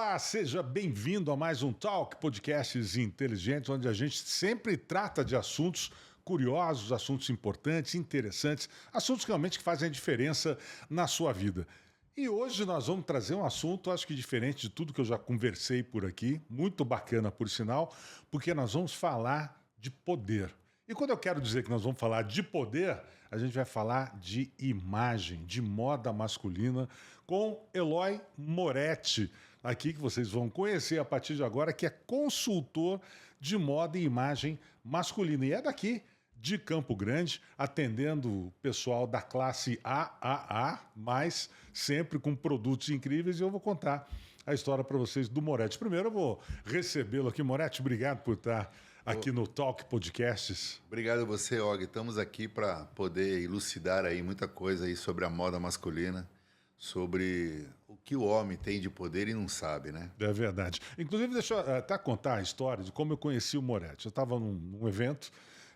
Olá, seja bem-vindo a mais um Talk Podcasts Inteligentes, onde a gente sempre trata de assuntos curiosos, assuntos importantes, interessantes, assuntos realmente que fazem a diferença na sua vida. E hoje nós vamos trazer um assunto, acho que diferente de tudo que eu já conversei por aqui, muito bacana por sinal, porque nós vamos falar de poder. E quando eu quero dizer que nós vamos falar de poder, a gente vai falar de imagem, de moda masculina, com Eloy Moretti, aqui que vocês vão conhecer a partir de agora, que é consultor de moda e imagem masculina. E é daqui, de Campo Grande, atendendo o pessoal da classe AAA, mas sempre com produtos incríveis, e eu vou contar a história para vocês do Moretti. Primeiro eu vou recebê-lo aqui. Moretti, obrigado por estar aqui no Talk Podcasts. Obrigado a você, Og. Estamos aqui para poder elucidar aí muita coisa aí sobre a moda masculina, sobre o que o homem tem de poder e não sabe, né? É verdade. Inclusive, deixa eu até contar a história de como eu conheci o Moretti. Eu estava num evento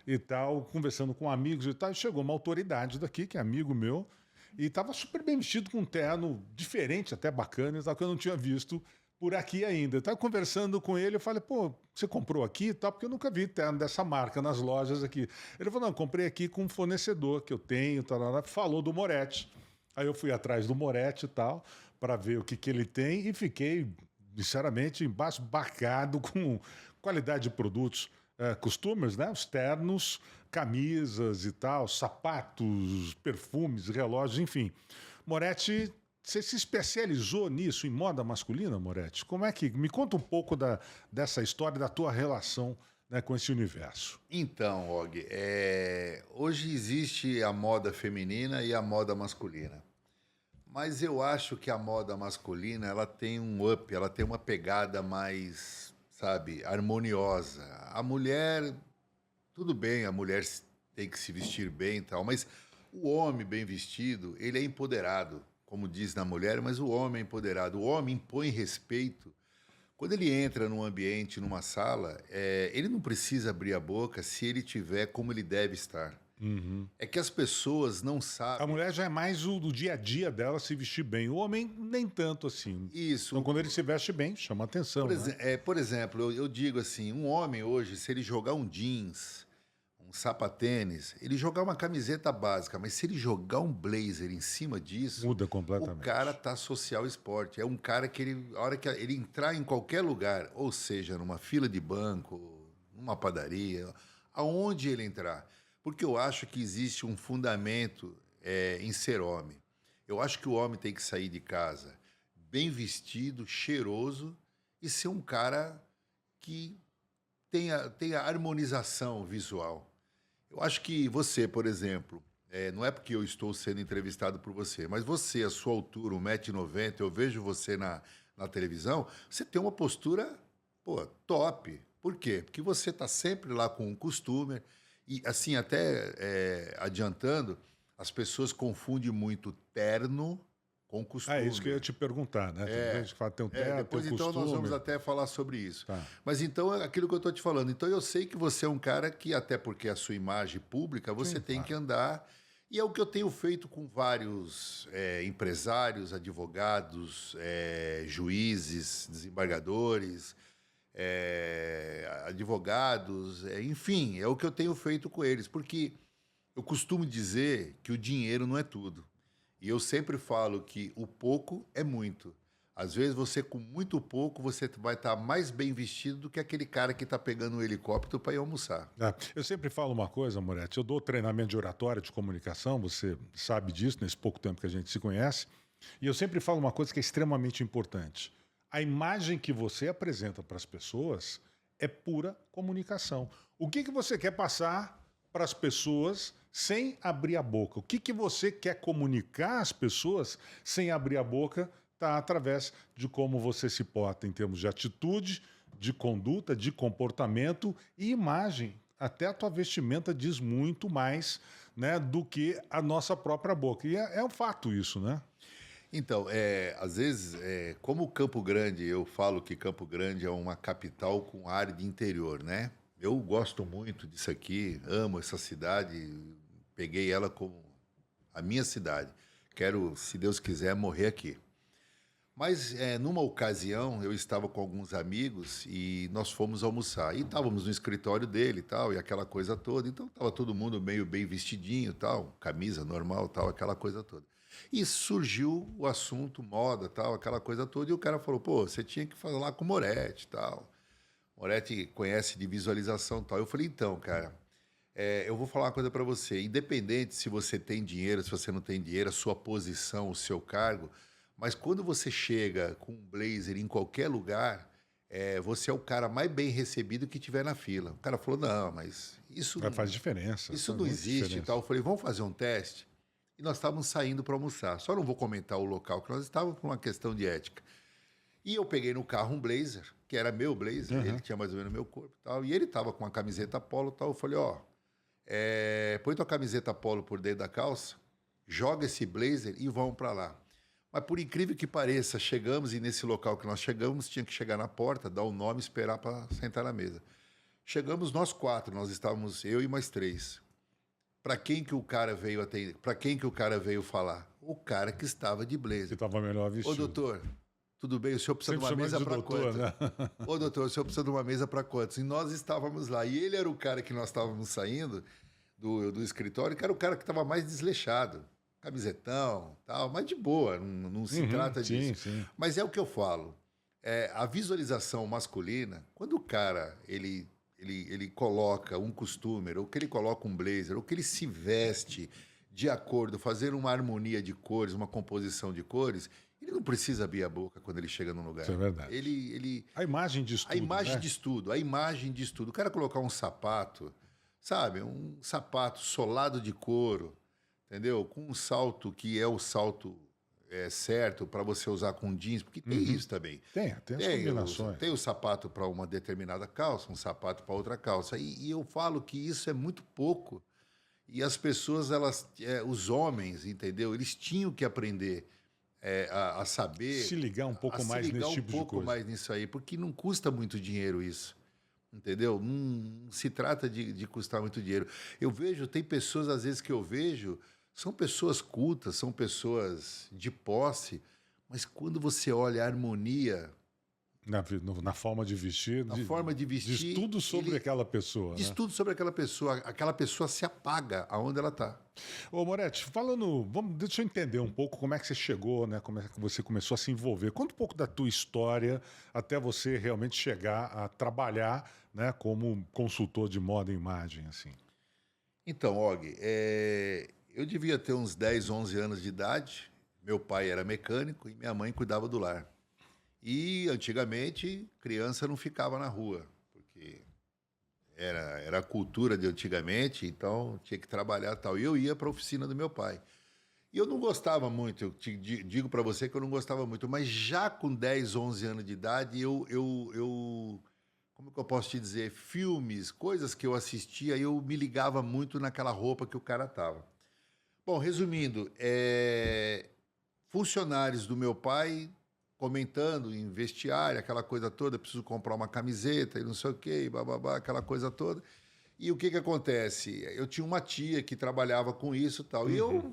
e tal, conversando com amigos e tal, e chegou uma autoridade daqui, que é amigo meu, e estava super bem vestido com um terno diferente, até bacana, e tal, que eu não tinha visto por aqui ainda. Eu estava conversando com ele, eu falei, pô, você comprou aqui e tal? Porque eu nunca vi terno dessa marca nas lojas aqui. Ele falou, não, comprei aqui com um fornecedor que eu tenho, tal, falou do Moretti. Aí eu fui atrás do Moretti e tal, para ver o que ele tem, e fiquei, sinceramente, embasbacado com qualidade de produtos. Customers, né? Os ternos, camisas e tal, sapatos, perfumes, relógios, enfim. Moretti, você se especializou nisso, em moda masculina, Moretti? Como é que... Me conta um pouco dessa história, da tua relação, né, com esse universo. Então, Og, hoje existe a moda feminina e a moda masculina. Mas eu acho que a moda masculina, ela tem um up, ela tem uma pegada mais, sabe, harmoniosa. A mulher, tudo bem, a mulher tem que se vestir bem e tal, mas o homem bem vestido, ele é empoderado, como diz na mulher, mas o homem é empoderado. O homem impõe respeito. Quando ele entra num ambiente, numa sala, ele não precisa abrir a boca se ele tiver como ele deve estar. Uhum. É que as pessoas não sabem. A mulher já é mais o do dia a dia dela se vestir bem. O homem, nem tanto assim. Isso. Então, quando ele se veste bem, chama atenção. Por exemplo, eu digo assim, um homem hoje, se ele jogar um jeans, um sapatênis, ele jogar uma camiseta básica, mas se ele jogar um blazer em cima disso, muda completamente. O cara tá social esporte. É um cara que a hora que ele entrar em qualquer lugar, ou seja, numa fila de banco, numa padaria, aonde ele entrar. Porque eu acho que existe um fundamento em ser homem. Eu acho que o homem tem que sair de casa bem vestido, cheiroso e ser um cara que tenha harmonização visual. Eu acho que você, por exemplo, não é porque eu estou sendo entrevistado por você, mas você, a sua altura, 1,90 m, eu vejo você na televisão, você tem uma postura, pô, top. Por quê? Porque você está sempre lá com um costume. E assim, até adiantando, as pessoas confundem muito terno com costume. É isso que eu ia te perguntar, né? Tem gente que fala tem um terno, depois tem um então costume. nós vamos até falar sobre isso. Tá. Mas então é aquilo que eu estou te falando. Então eu sei que você é um cara que, até porque a sua imagem pública, você tem que andar. E é o que eu tenho feito com vários empresários, advogados, juízes, desembargadores, advogados, enfim, é o que eu tenho feito com eles, porque eu costumo dizer que o dinheiro não é tudo, e eu sempre falo que o pouco é muito. Às vezes você com muito pouco você vai estar mais bem vestido do que aquele cara que está pegando um helicóptero para ir almoçar. Eu sempre falo uma coisa, Moretti, eu dou treinamento de oratória, de comunicação, você sabe disso nesse pouco tempo que a gente se conhece, e eu sempre falo uma coisa que é extremamente importante. A imagem que você apresenta para as pessoas é pura comunicação. O que você quer passar para as pessoas sem abrir a boca? O que você quer comunicar às pessoas sem abrir a boca está através de como você se porta em termos de atitude, de conduta, de comportamento e imagem. Até a tua vestimenta diz muito mais, né, do que a nossa própria boca. E é um fato isso, né? Então, às vezes, como Campo Grande, eu falo que Campo Grande é uma capital com área de interior, né? Eu gosto muito disso aqui, amo essa cidade, peguei ela como a minha cidade. Quero, se Deus quiser, morrer aqui. Mas numa ocasião eu estava com alguns amigos e nós fomos almoçar. E estávamos no escritório dele e tal, e aquela coisa toda. Então estava todo mundo meio bem vestidinho e tal, camisa normal tal, aquela coisa toda. E surgiu o assunto moda tal, aquela coisa toda. E o cara falou, pô, você tinha que falar com o Moretti e tal. Moretti conhece de visualização e tal. Eu falei, então, cara, eu vou falar uma coisa para você. Independente se você tem dinheiro, se você não tem dinheiro, a sua posição, o seu cargo, mas quando você chega com um blazer em qualquer lugar, você é o cara mais bem recebido que tiver na fila. O cara falou, não, mas Faz diferença. isso Faz não muita existe e diferença. tal. Eu falei, vamos fazer um teste? E nós estávamos saindo para almoçar. Só não vou comentar o local que nós estávamos por uma questão de ética. E eu peguei no carro um blazer, que era meu blazer, ele tinha mais ou menos meu corpo e tal, e ele estava com uma camiseta polo e tal. Eu falei, ó, põe tua camiseta polo por dentro da calça, joga esse blazer e vamos para lá. Mas por incrível que pareça, chegamos e nesse local que nós chegamos, tinha que chegar na porta, dar o nome e esperar para sentar na mesa. Chegamos nós 4, nós estávamos eu e mais 3. Para quem que o cara veio atender? Para quem que o cara veio falar? O cara que estava de Que blazer. estava melhor Ô, vestido. doutor, tudo bem? O senhor precisa Sempre de uma chamando mesa de para doutor, quantos? né? Ô, doutor, o senhor precisa de uma mesa para quantos? E nós estávamos lá. E ele era o cara que nós estávamos saindo do escritório, que era o cara que estava mais desleixado. Camisetão, tal, mas de boa, não se trata sim, disso. sim. Mas é o que eu falo. A visualização masculina, quando o cara ele coloca um costumer, ou que ele coloca um blazer, ou que ele se veste de acordo, fazer uma harmonia de cores, uma composição de cores, ele não precisa abrir a boca quando ele chega num lugar. Isso é verdade. Ele, A imagem diz tudo, a imagem né? diz tudo, a imagem diz tudo. O cara colocar um sapato, sabe? Um sapato solado de couro, entendeu? Com um salto que é o salto certo para você usar com jeans, porque tem isso também. Tem as combinações. Tem o sapato para uma determinada calça, um sapato para outra calça. E eu falo que isso é muito pouco. E as pessoas, os homens, entendeu? Eles tinham que aprender a saber. Se ligar um pouco a se mais ligar nesse um tipo de pouco coisa. mais nisso aí, porque não custa muito dinheiro isso. Entendeu? Não se trata de custar muito dinheiro. Eu vejo, tem pessoas, às vezes, que eu vejo, são pessoas cultas, são pessoas de posse, mas quando você olha a harmonia, Na forma de vestir. na forma de vestir. Diz tudo sobre aquela pessoa. Diz Né? tudo sobre aquela pessoa se apaga aonde ela está. Ô, Moretti, deixa eu entender um pouco como é que você chegou, né? Como é que você começou a se envolver. Conta um pouco da tua história até você realmente chegar a trabalhar, né, como consultor de moda e imagem, assim. Então, Og, eu devia ter uns 10, 11 anos de idade. Meu pai era mecânico e minha mãe cuidava do lar. E, antigamente, criança não ficava na rua, porque era a cultura de antigamente, então tinha que trabalhar e tal. E eu ia para a oficina do meu pai. E eu não gostava muito, digo para você que eu não gostava muito, mas já com 10, 11 anos de idade, como que eu posso te dizer, filmes, coisas que eu assistia, eu me ligava muito naquela roupa que o cara tava. Bom, resumindo, funcionários do meu pai comentando em vestiário, aquela coisa toda, preciso comprar uma camiseta e não sei o quê, bababá, aquela coisa toda. E o que acontece? Eu tinha uma tia que trabalhava com isso e tal, e eu,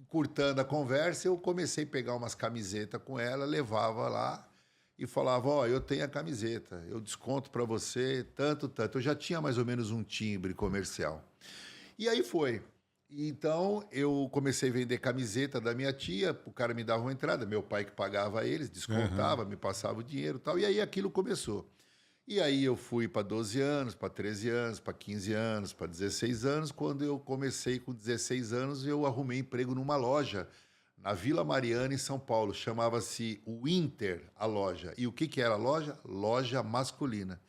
curtando a conversa, eu comecei a pegar umas camisetas com ela, levava lá e falava, ó, eu tenho a camiseta, eu desconto para você tanto, tanto. Eu já tinha mais ou menos um timbre comercial. E aí foi. Então, eu comecei a vender camiseta da minha tia, o cara me dava uma entrada, meu pai que pagava eles, descontava, me passava o dinheiro e tal, e aí aquilo começou. E aí eu fui para 12 anos, para 13 anos, para 15 anos, para 16 anos. Quando eu comecei com 16 anos, eu arrumei emprego numa loja na Vila Mariana, em São Paulo. Chamava-se Winter, a loja. E o que era a loja? Loja masculina.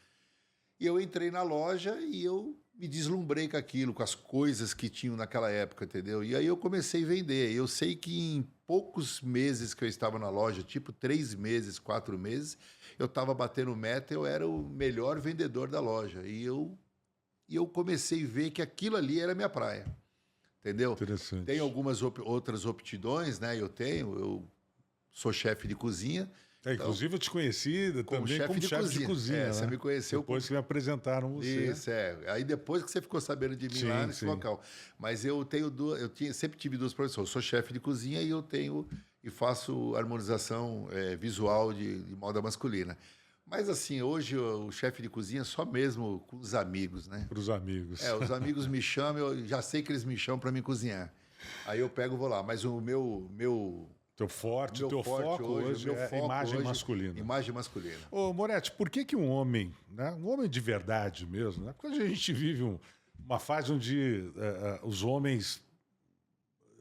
E eu entrei na loja e eu me deslumbrei com aquilo, com as coisas que tinham naquela época, entendeu? E aí eu comecei a vender. Eu sei que em poucos meses que eu estava na loja, tipo 3 meses, 4 meses, eu estava batendo meta, eu era o melhor vendedor da loja. E eu comecei a ver que aquilo ali era a minha praia, entendeu? Interessante. Tem algumas outras aptidões, né? Eu sou chefe de cozinha. Inclusive, eu te conheci também como chefe de cozinha. Né? Você me conheceu depois que me apresentaram você. Isso, Aí depois que você ficou sabendo de mim lá nesse local. Mas sempre tive 2 profissões. Eu sou chefe de cozinha e e faço harmonização visual de moda masculina. Mas assim, hoje o chefe de cozinha é só mesmo com os amigos, né? Para os amigos. Os amigos me chamam, eu já sei que eles me chamam para me cozinhar. Aí eu pego e vou lá. Mas o meu Teu forte, meu teu forte foco hoje é foco imagem hoje, masculina. imagem masculina. Ô, Moretti, por que um homem, né, um homem de verdade mesmo, né? Porque a gente vive uma fase onde os homens,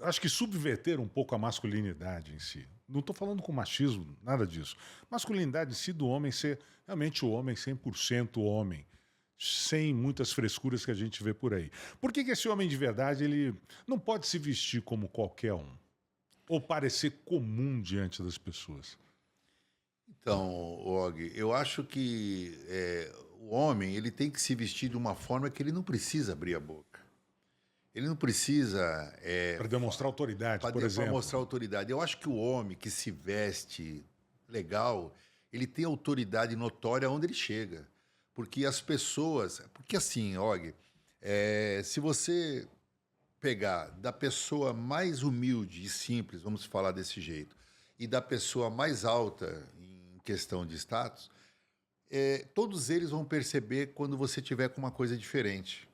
acho que subverteram um pouco a masculinidade em si. Não estou falando com machismo, nada disso. Masculinidade em si do homem ser realmente o homem, 100% homem, sem muitas frescuras que a gente vê por aí. Por que esse homem de verdade ele não pode se vestir como qualquer um? Ou parecer comum diante das pessoas? Então, Og, eu acho que o homem ele tem que se vestir de uma forma que ele não precisa abrir a boca. Ele não precisa Para demonstrar autoridade, por para exemplo. mostrar autoridade. Eu acho que o homem que se veste legal, ele tem autoridade notória onde ele chega. Porque as pessoas... Porque assim, Og, se você pegar da pessoa mais humilde e simples, vamos falar desse jeito, e da pessoa mais alta em questão de status, todos eles vão perceber quando você tiver com uma coisa diferente.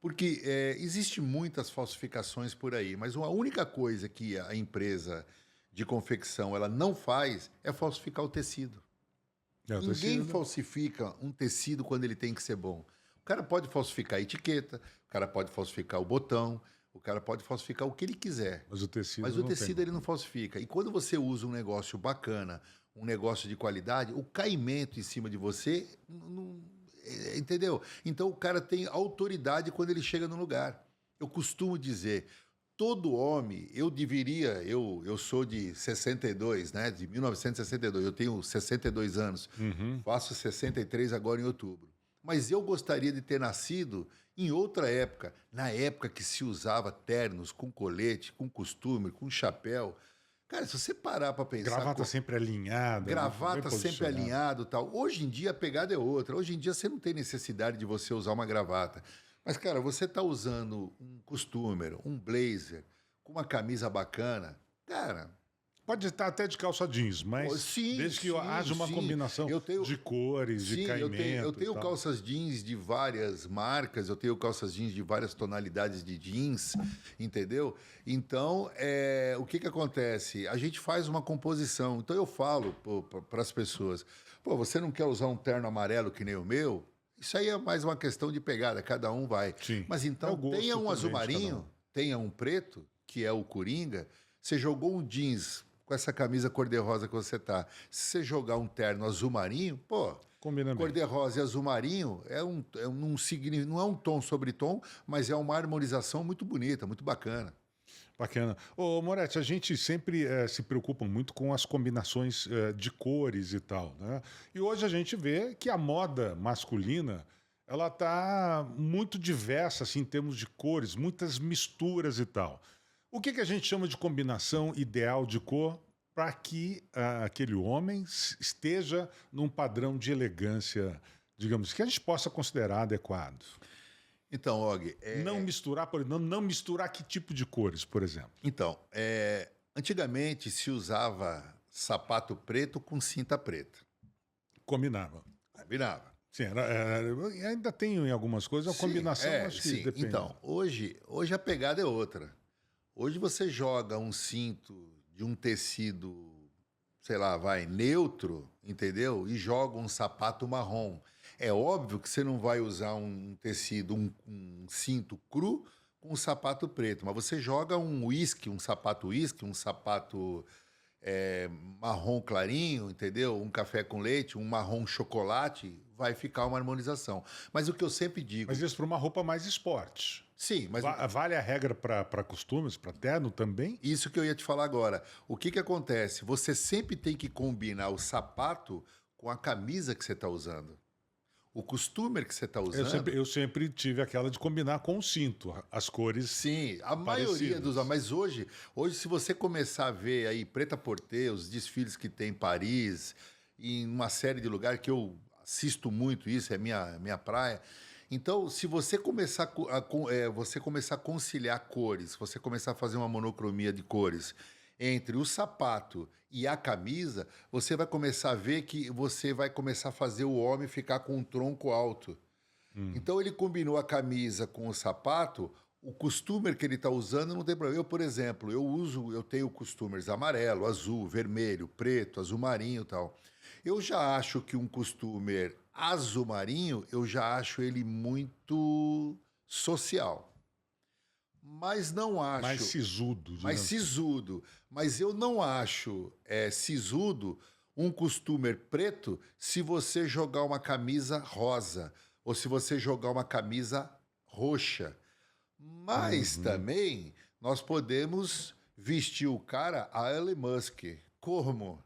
Porque existe muitas falsificações por aí, mas a única coisa que a empresa de confecção ela não faz é falsificar o tecido. Ninguém falsifica um tecido quando ele tem que ser bom. O cara pode falsificar a etiqueta, o cara pode falsificar o botão, o cara pode falsificar o que ele quiser. Mas o tecido, ele não falsifica. E quando você usa um negócio bacana, um negócio de qualidade, o caimento em cima de você entendeu? Então o cara tem autoridade quando ele chega no lugar. Eu costumo dizer, todo homem, eu sou de 62, né? De 1962, eu tenho 62 anos, faço 63 agora em outubro. Mas eu gostaria de ter nascido em outra época, na época que se usava ternos com colete, com costume, com chapéu. Cara, se você parar para pensar... Gravata sempre alinhada. Gravata sempre alinhado e tal. Hoje em dia a pegada é outra. Hoje em dia você não tem necessidade de você usar uma gravata. Mas, cara, você está usando um costumer, um blazer, com uma camisa bacana, cara... Pode estar até de calça jeans, mas desde que haja uma combinação de cores, de caimento. Eu tenho calças jeans de várias marcas, eu tenho calças jeans de várias tonalidades de jeans, entendeu? Então, o que acontece? A gente faz uma composição. Então, eu falo para as pessoas, você não quer usar um terno amarelo que nem o meu? Isso aí é mais uma questão de pegada, cada um vai. Sim. Mas então, tenha um azul marinho, tenha um preto, que é o Coringa, você jogou um jeans com essa camisa cor-de-rosa que você tá. Se você jogar um terno azul marinho, combina bem. Cor-de-rosa e azul marinho não é um tom sobre tom, mas é uma harmonização muito bonita, muito bacana. Bacana. Ô, Moretti, a gente sempre se preocupa muito com as combinações de cores e tal, né? E hoje a gente vê que a moda masculina ela tá muito diversa assim, em termos de cores, muitas misturas e tal. O que a gente chama de combinação ideal de cor para que aquele homem esteja num padrão de elegância, digamos, que a gente possa considerar adequado? Então, Og... Não misturar, por exemplo, não misturar que tipo de cores, por exemplo? Então, antigamente se usava sapato preto com cinta preta. Combinava. Combinava. Sim, ainda tem em algumas coisas a combinação, acho que depende. Então, hoje a pegada é outra. Hoje você joga um cinto de um tecido, sei lá, neutro, entendeu? E joga um sapato marrom. É óbvio que você não vai usar um tecido, um cinto cru com um sapato preto, mas você joga um sapato uísque, um sapato marrom clarinho, entendeu? Um café com leite, um marrom chocolate, vai ficar uma harmonização. Mas o que eu sempre digo... Mas isso para uma roupa mais esporte. Sim, mas... Vale a regra para costumes, para terno também? Isso que eu ia te falar agora. O que acontece? Você sempre tem que combinar o sapato com a camisa que você está usando. O costumer que você está usando... Eu sempre tive aquela de combinar com o cinto, as cores. Sim, a maioria dos... Mas hoje, se você começar a ver aí Prêt-à-Porter, os desfiles que tem em Paris, em uma série de lugares que eu assisto muito isso, é minha praia... Então, se você começar a conciliar cores, você começar a fazer uma monocromia de cores, entre o sapato e a camisa, você vai começar a ver que você vai começar a fazer o homem ficar com um tronco alto. Então ele combinou a camisa com o sapato, o costumer que ele está usando não tem problema. Eu, por exemplo, eu tenho costumers amarelo, azul, vermelho, preto, azul marinho e tal. Eu já acho que um costumer azul marinho, eu já acho ele muito social. Mas não Mais acho sisudo, mais digamos. sisudo. Mas eu não acho sisudo um costumer preto se você jogar uma camisa rosa ou se você jogar uma camisa roxa. Mas também nós podemos vestir o cara a Elon Musk. Como?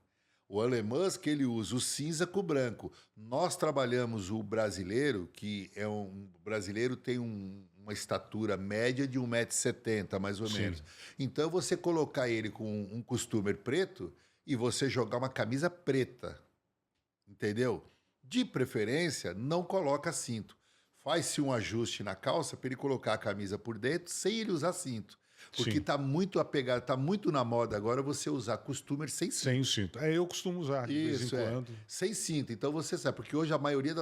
O Elon Musk ele usa o cinza com o branco. Nós trabalhamos o brasileiro, que é um o brasileiro tem uma estatura média de 1,70 m, mais ou Sim. menos. Então você colocar ele com um costumer preto e você jogar uma camisa preta, entendeu? De preferência, não coloca cinto. Faz-se um ajuste na calça para ele colocar a camisa por dentro sem ele usar cinto. Porque Sim. está muito apegado, está muito na moda agora você usar costumer sem cinto. Sem o cinto. Eu costumo usar de vez Isso, em quando. sem cinto. Então você sabe, porque hoje a maioria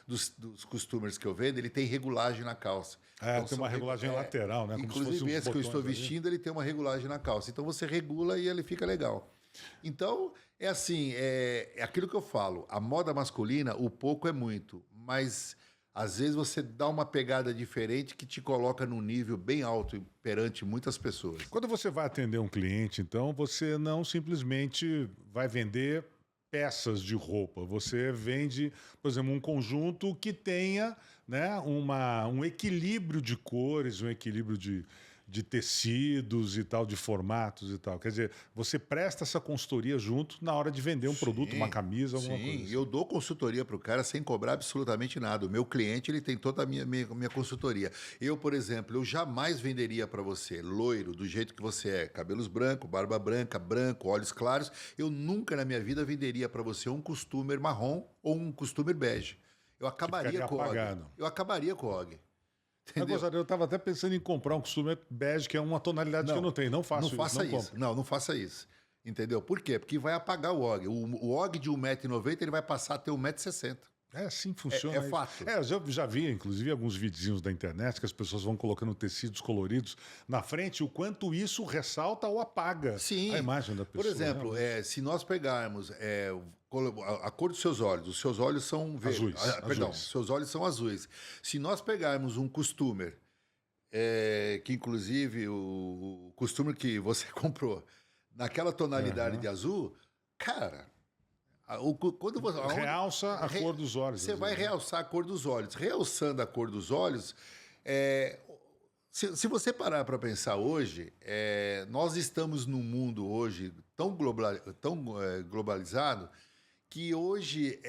dos costumers que eu vendo, ele tem regulagem na calça. Então, Tem uma regulagem lateral, né? Como se fosse Inclusive uns esse que eu estou botões ali. vestindo, ele tem uma regulagem na calça. Então você regula e ele fica legal. Então, é assim, é aquilo que eu falo. A moda masculina, o pouco é muito. Mas, às vezes, você dá uma pegada diferente que te coloca num nível bem alto perante muitas pessoas. Quando você vai atender um cliente, então, você não simplesmente vai vender peças de roupa. Você vende, por exemplo, um conjunto que tenha, né, um equilíbrio de cores, um equilíbrio de tecidos e tal, de formatos e tal. Quer dizer, você presta essa consultoria junto na hora de vender um produto, uma camisa, alguma coisa. Sim, assim. eu dou consultoria para o cara sem cobrar absolutamente nada. O meu cliente ele tem toda a minha consultoria. Eu, por exemplo, eu jamais venderia para você loiro, do jeito que você é, cabelos brancos, barba branca, branco, olhos claros. Eu nunca na minha vida venderia para você um costumer marrom ou um costumer bege. Eu acabaria ficaria com o Og. apagado. Eu acabaria com o Og. Eu Entendeu? gostaria, eu estava até pensando em comprar um costume bege, que é uma tonalidade que eu não tenho. Não faço Não faça isso, não isso. compro. Não faça isso. Entendeu? Por quê? Porque vai apagar o Og. O Og de 1,90 m ele vai passar a ter 1,60 m. É assim que funciona. É isso. fato. Eu já vi, inclusive, alguns videozinhos da internet que as pessoas vão colocando tecidos coloridos na frente, o quanto isso ressalta ou apaga Sim. a imagem da pessoa. Por exemplo, né? se nós pegarmos a cor dos seus olhos, os seus olhos são verdes. Azuis, Perdão, azuis. seus olhos são azuis. Se nós pegarmos um costumer, que inclusive o costumer que você comprou, naquela tonalidade de azul, cara, quando você. Realça a cor dos olhos. Você às vai vezes, né? realçar a cor dos olhos. Realçando a cor dos olhos, se você parar para pensar hoje, nós estamos num mundo hoje tão globalizado que hoje,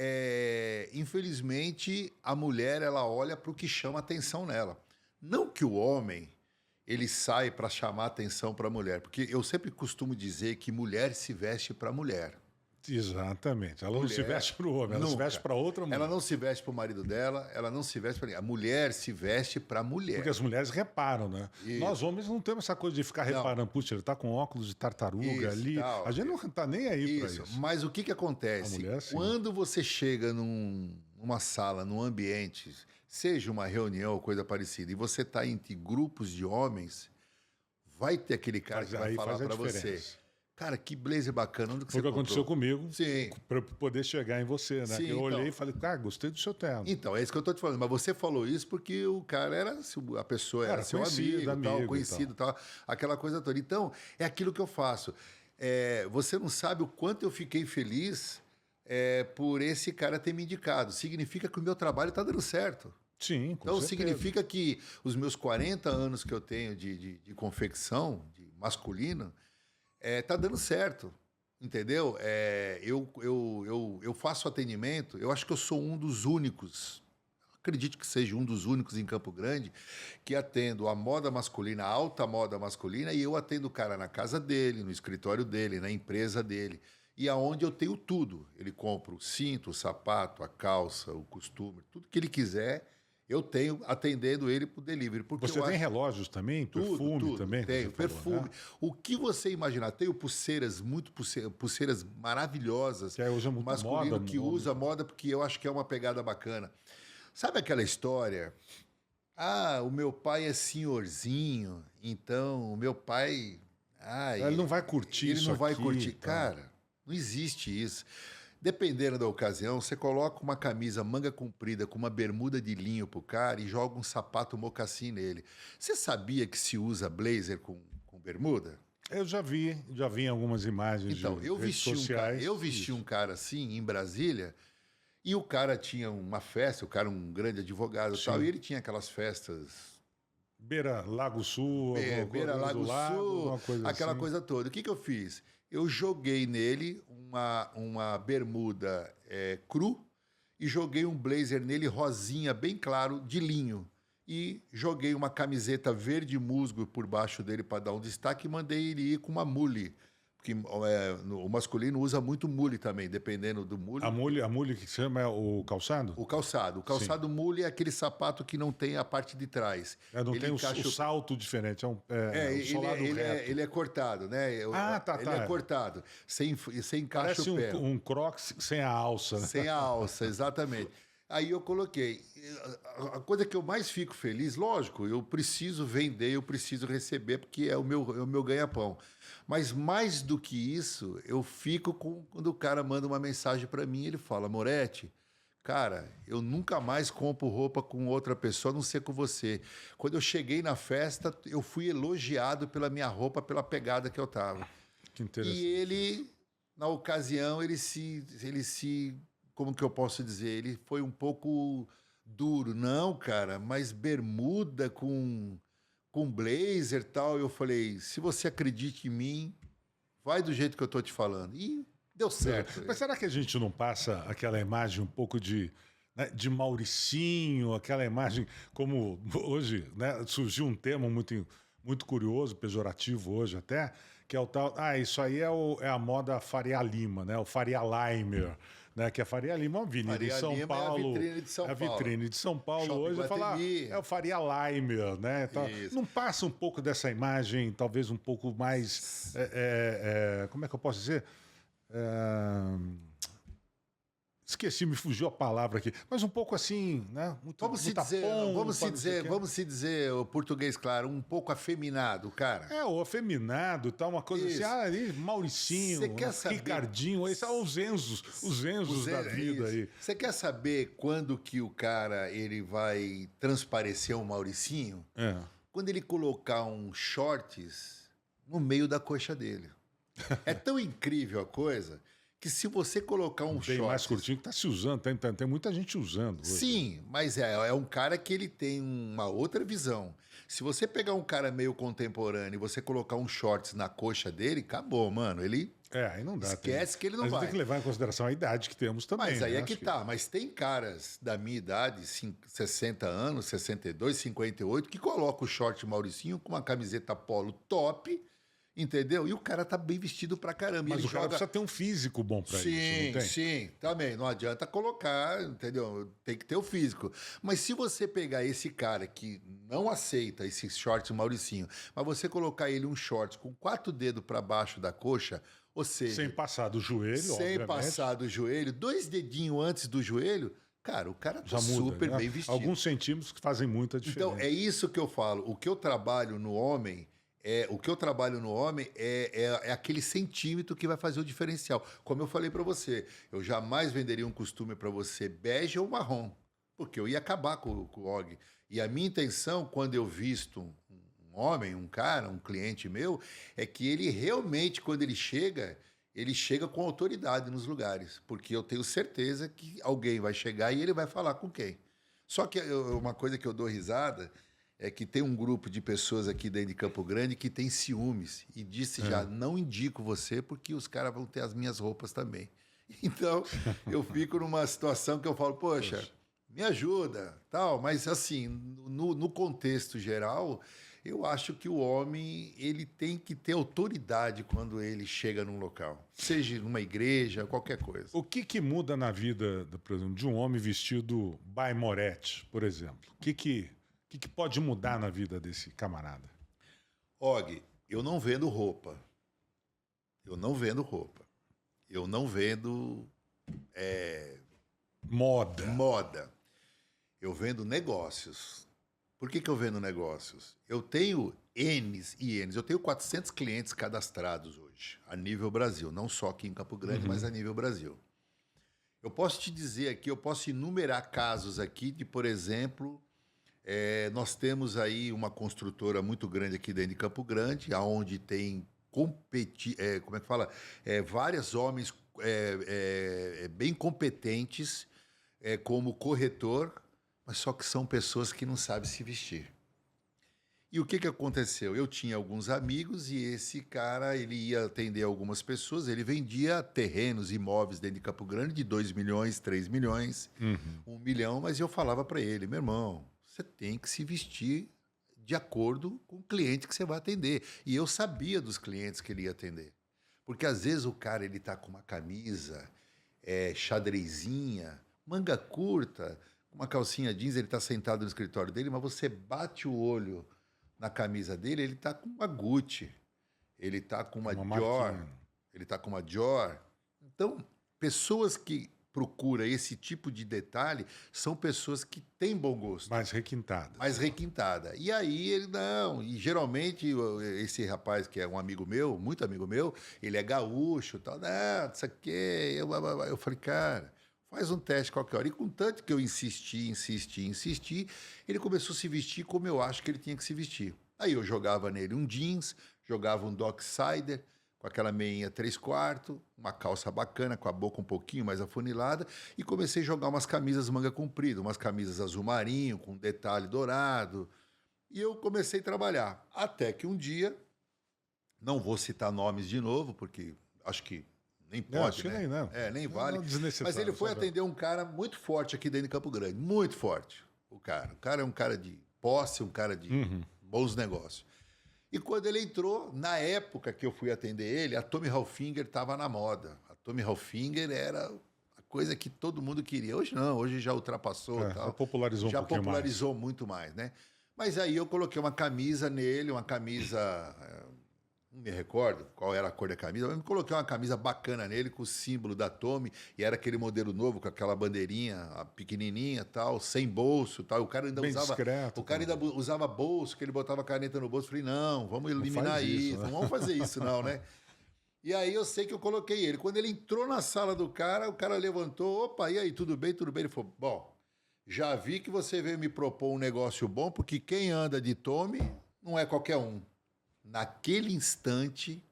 infelizmente, a mulher ela olha para o que chama atenção nela. Não que o homem ele sai para chamar atenção para a mulher, porque eu sempre costumo dizer que mulher se veste para mulher. Exatamente. Ela não se Mulher, veste para o homem, ela se nunca. veste para outra mulher. Ela não se veste para o marido dela, ela não se veste para ninguém. A mulher se veste para a mulher. Porque as mulheres reparam, né? Isso. Nós homens não temos essa coisa de ficar reparando, putz, ele tá com óculos de tartaruga Isso, ali. tal. A gente não tá nem aí para Isso. isso. Mas o que acontece? A mulher, sim. Quando você chega numa sala, num ambiente, seja uma reunião ou coisa parecida, e você está entre grupos de homens, vai ter aquele cara que vai falar para você. Cara, que blazer bacana, onde que Foi você o que aconteceu comprou? comigo, Sim. para poder chegar em você, né? Sim, eu então. olhei e falei, cara, gostei do seu terno. Então, é isso que eu tô te falando. Mas você falou isso porque o cara a pessoa era seu conhecido, amigo, tal, amigo e conhecido, tal, aquela coisa toda. Então, é aquilo que eu faço. Você não sabe o quanto eu fiquei feliz por esse cara ter me indicado. Significa que o meu trabalho está dando certo. Sim, com Então, certeza. significa que os meus 40 anos que eu tenho de confecção, de masculino, tá dando certo. Entendeu? Eu faço atendimento, eu acho que eu sou um dos únicos, acredito que seja um dos únicos em Campo Grande, que atendo a moda masculina, a alta moda masculina, e eu atendo o cara na casa dele, no escritório dele, na empresa dele. E aonde eu tenho tudo. Ele compra o cinto, o sapato, a calça, o costume, tudo que ele quiser, eu tenho atendendo ele por delivery. Porque Você tem relógios também? Perfume também? Tenho, perfume. Falou, né? O que você imaginar? Tenho pulseiras, pulseiras maravilhosas. Que usa muito masculino moda. Que usa moda porque eu acho que é uma pegada bacana. Sabe aquela história? Ah, o meu pai é senhorzinho, então o meu pai... ele não vai curtir isso. Ele não vai curtir. Tá? Cara, não existe isso. Dependendo da ocasião, você coloca uma camisa manga comprida com uma bermuda de linho pro cara e joga um sapato mocassim nele. Você sabia que se usa blazer com bermuda? Eu já vi em algumas imagens então, de redes sociais. Eu vesti um cara assim em Brasília e o cara tinha uma festa, o cara um grande advogado e tal, e ele tinha aquelas festas... Beira Lago Sul, Beira Lago Sul, aquela assim. coisa toda. O que eu fiz? Eu joguei nele uma bermuda cru e joguei um blazer nele rosinha, bem claro, de linho. E joguei uma camiseta verde musgo por baixo dele para dar um destaque e mandei ele ir com uma mule. Porque o masculino usa muito mule também, dependendo do mule. A mule que chama é o calçado? O calçado. O calçado mule é aquele sapato que não tem a parte de trás. Não tem o salto diferente, o solado reto. Ele é cortado, né? Tá. Ele é cortado, sem encaixe Parece o pé. um crocs sem a alça. Né? Sem a alça, exatamente. Aí eu coloquei. A coisa que eu mais fico feliz, lógico, eu preciso vender, eu preciso receber, porque é o meu ganha-pão. Mas mais do que isso, eu fico quando o cara manda uma mensagem para mim, ele fala, Moretti, cara, eu nunca mais compro roupa com outra pessoa, a não ser com você. Quando eu cheguei na festa, eu fui elogiado pela minha roupa, pela pegada que eu tava. Que interessante. E ele, na ocasião, ele se como que eu posso dizer? Ele foi um pouco duro. Não, cara, mas bermuda com blazer e tal. Eu falei, se você acredita em mim, vai do jeito que eu tô te falando. E deu certo. Mas será que a gente não passa aquela imagem um pouco de Mauricinho, aquela imagem como hoje, né, surgiu um termo muito curioso, pejorativo hoje até, que é o tal... isso aí é a moda Faria Lima, né? O Faria Limer. Né, que a Faria Lima é uma avenida Faria em São Lima Paulo. É a vitrine de São Paulo. A vitrine de São Paulo Shopping hoje Guatemi. É o Faria Limer, né? Não passa um pouco dessa imagem, talvez um pouco mais. Como é que eu posso dizer? Esqueci, me fugiu a palavra aqui. Mas um pouco assim, né? Vamos se dizer, o português, claro, um pouco afeminado, cara. O afeminado, tá? Uma coisa isso. assim, ali, Mauricinho, Ricardinho, esses são os Enzos da vida aí. Você quer saber quando que o cara ele vai transparecer um Mauricinho? Quando ele colocar um shorts no meio da coxa dele. É tão incrível a coisa... que se você colocar um shorts... mais curtinho que está se usando, tem muita gente usando. Hoje. Sim, mas é um cara que ele tem uma outra visão. Se você pegar um cara meio contemporâneo e você colocar um shorts na coxa dele, acabou, mano. Ele aí não dá. esquece que ele não vai. Mas tem que levar em consideração a idade que temos também. Mas aí né? é que tá. Mas tem caras da minha idade, 60 anos, 62, 58, que colocam o short Mauricinho com uma camiseta polo top... Entendeu? E o cara tá bem vestido pra caramba. Mas o cara precisa ter um físico bom pra isso, não tem? Sim, também. Não adianta colocar, entendeu? Tem que ter o físico. Mas se você pegar esse cara que não aceita esses shorts Mauricinho, mas você colocar ele um shorts com 4 dedos pra baixo da coxa, ou seja... Sem passar do joelho, Sem passar do joelho, 2 dedinhos antes do joelho... Cara, o cara tá super bem vestido. Alguns centímetros que fazem muita diferença. Então, é isso que eu falo. O que eu trabalho no homem... é aquele centímetro que vai fazer o diferencial. Como eu falei para você, eu jamais venderia um costume para você bege ou marrom, porque eu ia acabar com o Og. E a minha intenção, quando eu visto um homem, um cara, um cliente meu, é que ele realmente, quando ele chega com autoridade nos lugares, porque eu tenho certeza que alguém vai chegar e ele vai falar com quem. Só que uma coisa que eu dou risada... é que tem um grupo de pessoas aqui dentro de Campo Grande que tem ciúmes e disse já, não indico você porque os caras vão ter as minhas roupas também. Então, eu fico numa situação que eu falo, poxa, me ajuda, tal. Mas, assim, no contexto geral, Eu acho que o homem ele tem que ter autoridade quando ele chega num local, seja numa igreja, qualquer coisa. O que muda na vida, por exemplo, de um homem vestido by Moretti, por exemplo? O que pode mudar na vida desse camarada? Og, eu não vendo roupa. Eu não vendo roupa. Eu não vendo Moda. moda. Eu vendo negócios. Por que eu vendo negócios? Eu tenho N's e N's. Eu tenho 400 clientes cadastrados hoje, a nível Brasil. Não só aqui em Campo Grande, mas a nível Brasil. Eu posso te dizer aqui, eu posso enumerar casos aqui de, por exemplo, nós temos aí uma construtora muito grande aqui dentro de Campo Grande, onde tem como é que fala? Vários homens bem competentes como corretor, mas só que são pessoas que não sabem se vestir. E o que aconteceu? Eu tinha alguns amigos e esse cara, ele ia atender algumas pessoas, ele vendia terrenos, imóveis dentro de Campo Grande de 2 milhões, 3 milhões, 1 milhão, mas eu falava para ele, meu irmão, você tem que se vestir de acordo com o cliente que você vai atender. E eu sabia dos clientes que ele ia atender. Porque às vezes o cara ele tá com uma camisa xadrezinha, manga curta, uma calcinha jeans, ele tá sentado no escritório dele, mas você bate o olho na camisa dele, ele tá com uma Gucci, ele tá com uma Dior, ele tá com uma Dior. Então, pessoas que procuram esse tipo de detalhe são pessoas que têm bom gosto. Mais requintada. Mais requintada. E aí ele não. E geralmente esse rapaz que é um amigo meu, muito amigo meu, ele é gaúcho e tal. Não, isso aqui. Eu falei, cara, faz um teste qualquer hora. E com tanto que eu insisti, ele começou a se vestir como eu acho que ele tinha que se vestir. Aí eu jogava nele um jeans, jogava um Docksider, com aquela meinha 3/4, uma calça bacana, com a boca um pouquinho mais afunilada, e comecei a jogar umas camisas manga comprida, umas camisas azul marinho, com detalhe dourado. E eu comecei a trabalhar. Até que um dia, não vou citar nomes de novo, porque acho que nem pode, acho que né? nem, não. Nem vale. Não, desnecessário, mas ele foi só atender um cara muito forte aqui dentro de Campo Grande, muito forte, o cara. O cara é um cara de posse, um cara de bons negócios. E quando ele entrou, na época que eu fui atender ele, a Tommy Hilfiger estava na moda. A Tommy Hilfiger era a coisa que todo mundo queria. Hoje não, hoje já ultrapassou. Tal. Já popularizou um pouquinho mais. Já popularizou muito mais, né? Mas aí eu coloquei uma camisa nele, uma camisa... Não me recordo qual era a cor da camisa, mas eu coloquei uma camisa bacana nele, com o símbolo da Tommy, e era aquele modelo novo, com aquela bandeirinha pequenininha, tal, sem bolso, tal. O cara ainda Bem usava... discreto, o cara ainda usava bolso, que ele botava a caneta no bolso. Falei, não, vamos eliminar isso, isso, né? não vamos fazer isso não, né? E aí eu sei que eu coloquei ele. Quando ele entrou na sala do cara, o cara levantou, opa, e aí, tudo bem, tudo bem? Ele falou, bom, já vi que você veio me propor um negócio bom, porque quem anda de Tommy não é qualquer um. Naquele instante,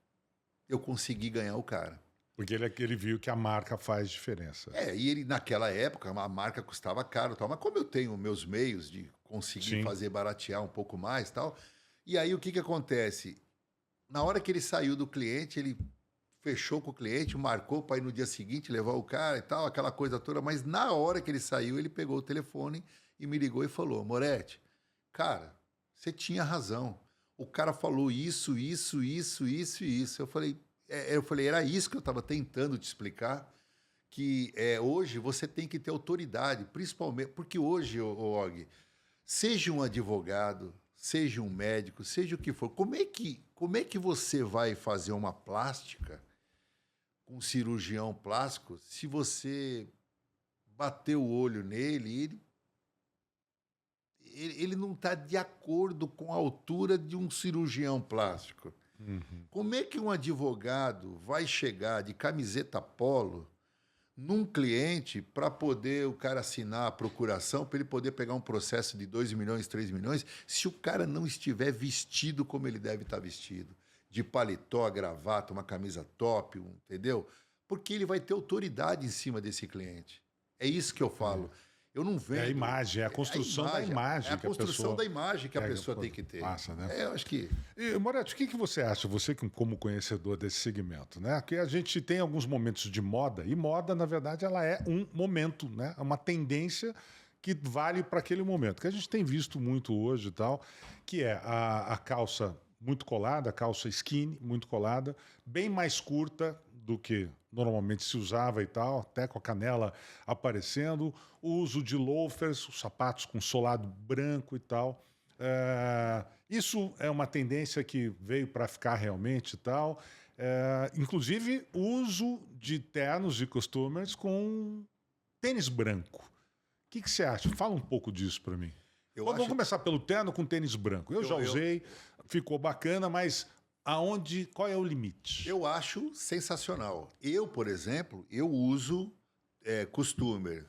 eu consegui ganhar o cara. Porque ele viu que a marca faz diferença. E ele, naquela época, a marca custava caro, tal, mas como eu tenho meus meios de conseguir fazer baratear um pouco mais, tal, e aí o que acontece? Na hora que ele saiu do cliente, ele fechou com o cliente, marcou para ir no dia seguinte levar o cara e tal, aquela coisa toda, mas na hora que ele saiu, ele pegou o telefone e me ligou e falou, Moretti, cara, você tinha razão. O cara falou isso. Eu falei, era isso que eu estava tentando te explicar, que hoje você tem que ter autoridade, principalmente, porque hoje, Og, seja um advogado, seja um médico, seja o que for, como é que você vai fazer uma plástica com um cirurgião plástico se você bater o olho nele e ele não está de acordo com a altura de um cirurgião plástico? Como é que um advogado vai chegar de camiseta polo num cliente para poder o cara assinar a procuração, para ele poder pegar um processo de 2 milhões, 3 milhões, se o cara não estiver vestido como ele deve estar vestido? De paletó, gravata, uma camisa top, entendeu? Porque ele vai ter autoridade em cima desse cliente. É isso que eu falo. Eu não vendo... É a imagem, é a construção da imagem. É a construção da imagem que a pessoa tem que ter. Massa, né? Eu acho que... E, Moretti, o que você acha, você como conhecedor desse segmento, né? Que a gente tem alguns momentos de moda, e moda, na verdade, ela é um momento, né? É uma tendência que vale para aquele momento. Que a gente tem visto muito hoje e tal, que é a calça muito colada, a calça skinny muito colada, bem mais curta do que normalmente se usava e tal, até com a canela aparecendo, o uso de loafers, os sapatos com solado branco e tal. Isso é uma tendência que veio para ficar realmente e tal. Inclusive, o uso de ternos e costumers com tênis branco. O que você acha? Fala um pouco disso para mim. Vamos começar pelo terno com tênis branco. Eu já usei, ficou bacana, mas qual é o limite? Eu acho sensacional. Eu, por exemplo, eu uso costumer,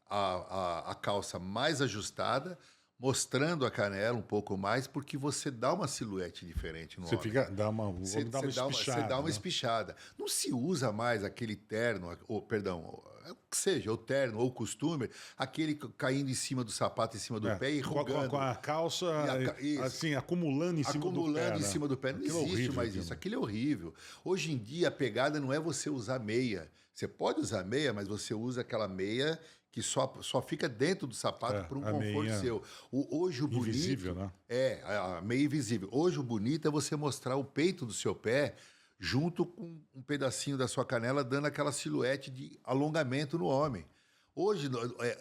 a calça mais ajustada, mostrando a canela um pouco mais, porque você dá uma silhuete diferente no homem. Dá uma espichada. Você dá uma espichada. Não se usa mais aquele terno, o que seja, o terno ou o costume, aquele caindo em cima do sapato, em cima do pé e rugando. Com a calça, assim, acumulando em cima do pé. Acumulando em cima do pé. Não existe mais isso. Aquilo é horrível. Hoje em dia, a pegada não é você usar meia. Você pode usar meia, mas você usa aquela meia que só fica dentro do sapato por um conforto seu. Hoje o bonito... Invisível, né? A meia invisível. Hoje o bonito é você mostrar o peito do seu pé junto com um pedacinho da sua canela, dando aquela silhuete de alongamento no homem. Hoje,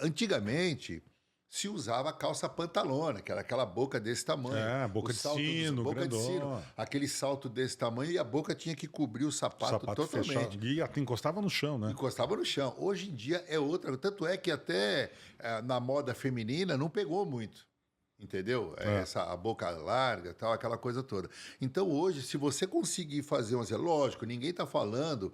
antigamente, se usava a calça pantalona, que era aquela boca desse tamanho. Boca de sino, boca de sino, aquele salto desse tamanho, e a boca tinha que cobrir o sapato totalmente. Fechado. E até encostava no chão, né? Encostava no chão. Hoje em dia é outra. Tanto é que até na moda feminina não pegou muito. Entendeu? A boca larga, tal, aquela coisa toda. Então, hoje, se você conseguir fazer lógico, ninguém está falando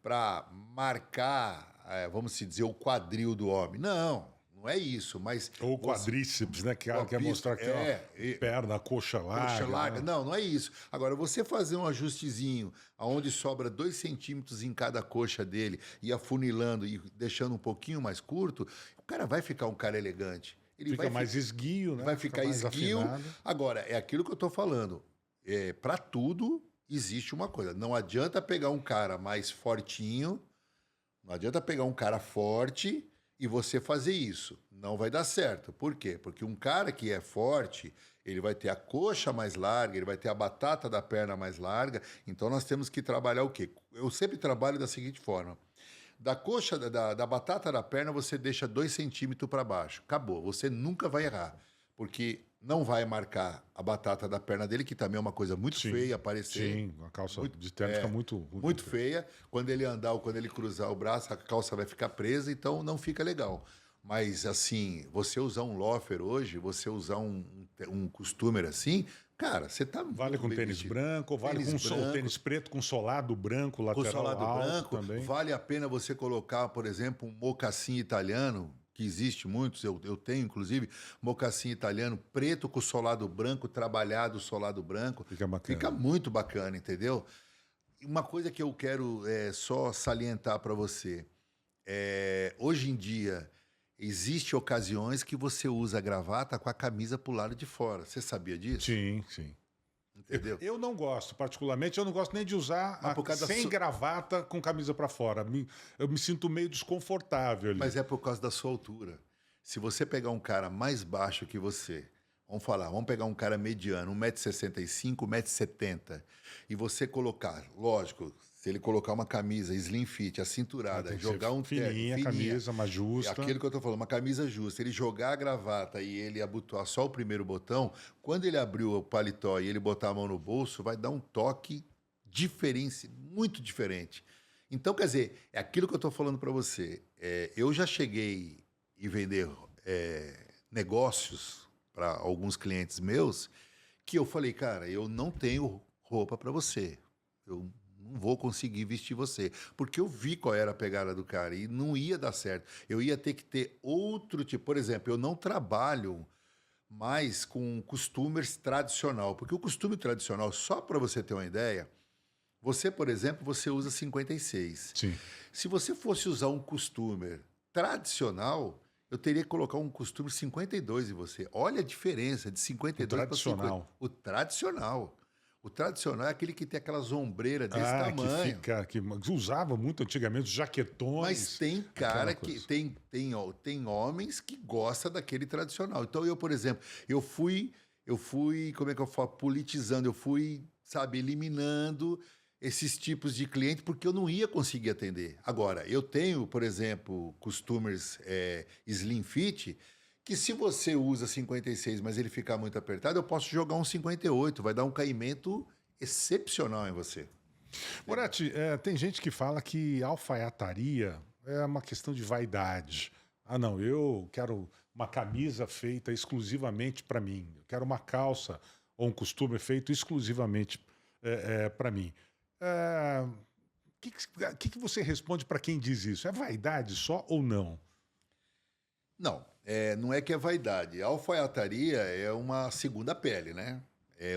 para marcar, vamos dizer, o quadril do homem. Não é isso, mas... Ou quadríceps, né? Que quer mostrar que tem perna, coxa larga. Coxa larga. Né? Não é isso. Agora, você fazer um ajustezinho onde sobra 2 centímetros em cada coxa dele e afunilando e deixando um pouquinho mais curto, o cara vai ficar um cara elegante. Ele fica mais esguio, né? Vai ficar esguio. Afinado. Agora, é aquilo que eu estou falando. Para tudo, existe uma coisa. Não adianta pegar um cara mais fortinho, não adianta pegar um cara forte e você fazer isso. Não vai dar certo. Por quê? Porque um cara que é forte, ele vai ter a coxa mais larga, ele vai ter a batata da perna mais larga. Então, nós temos que trabalhar o quê? Eu sempre trabalho da seguinte forma. Da coxa, da batata da perna, você deixa 2 centímetros para baixo. Acabou. Você nunca vai errar. Porque não vai marcar a batata da perna dele, que também é uma coisa muito feia aparecer. Sim, a calça de terno fica muito feia. Quando ele andar ou quando ele cruzar o braço, a calça vai ficar presa, então não fica legal. Mas, assim, você usar um loafer hoje, você usar um costumer assim, cara, você tá vale com tênis vestido. Branco, vale com tênis preto com solado branco, lateral com solado alto branco, também. Vale a pena você colocar, por exemplo, um mocassim italiano, que existe muitos, eu tenho, inclusive, mocassim italiano preto com solado branco, trabalhado solado branco. Fica bacana. Fica muito bacana, entendeu? Uma coisa que eu quero só salientar para você. Hoje em dia, existem ocasiões que você usa a gravata com a camisa pro lado de fora. Você sabia disso? Sim, sim. Entendeu? Eu não gosto, particularmente, eu não gosto nem de usar sem gravata com camisa para fora. Eu me sinto meio desconfortável ali. Mas é por causa da sua altura. Se você pegar um cara mais baixo que você, vamos pegar um cara mediano, 1,65m, 1,70m, e você colocar, lógico, se ele colocar uma camisa slim fit, acinturada, jogar um terno, fininha, camisa, mais justa. Aquilo que eu tô falando, uma camisa justa. Ele jogar a gravata e ele abotoar só o primeiro botão, quando ele abrir o paletó e ele botar a mão no bolso, vai dar um toque muito diferente. Então, quer dizer, é aquilo que eu tô falando para você. Eu já cheguei a vender negócios para alguns clientes meus que eu falei, cara, eu não tenho roupa para você. Eu não vou conseguir vestir você. Porque eu vi qual era a pegada do cara e não ia dar certo. Eu ia ter que ter outro tipo. Por exemplo, eu não trabalho mais com costumers tradicional. Porque o costume tradicional, só para você ter uma ideia, você, por exemplo, você usa 56. Sim. Se você fosse usar um costumer tradicional, eu teria que colocar um costume 52 em você. Olha a diferença de 52 para 50. O tradicional. O tradicional é aquele que tem aquelas ombreiras desse Ah, tamanho. que usava muito antigamente, os jaquetões. Mas tem cara aquela que coisa. tem homens que gostam daquele tradicional. Então eu, por exemplo, eu fui, como é que eu falo, politizando, eu fui, sabe, eliminando esses tipos de cliente porque eu não ia conseguir atender. Agora, eu tenho, por exemplo, customers slim fit, que se você usa 56, mas ele ficar muito apertado, eu posso jogar um 58, vai dar um caimento excepcional em você. Moretti, tem gente que fala que alfaiataria é uma questão de vaidade. Ah, não, eu quero uma camisa feita exclusivamente para mim. Eu quero uma calça ou um costume feito exclusivamente para mim. O que você responde para quem diz isso? É vaidade só ou não? Não, não é que é vaidade. A alfaiataria é uma segunda pele, né?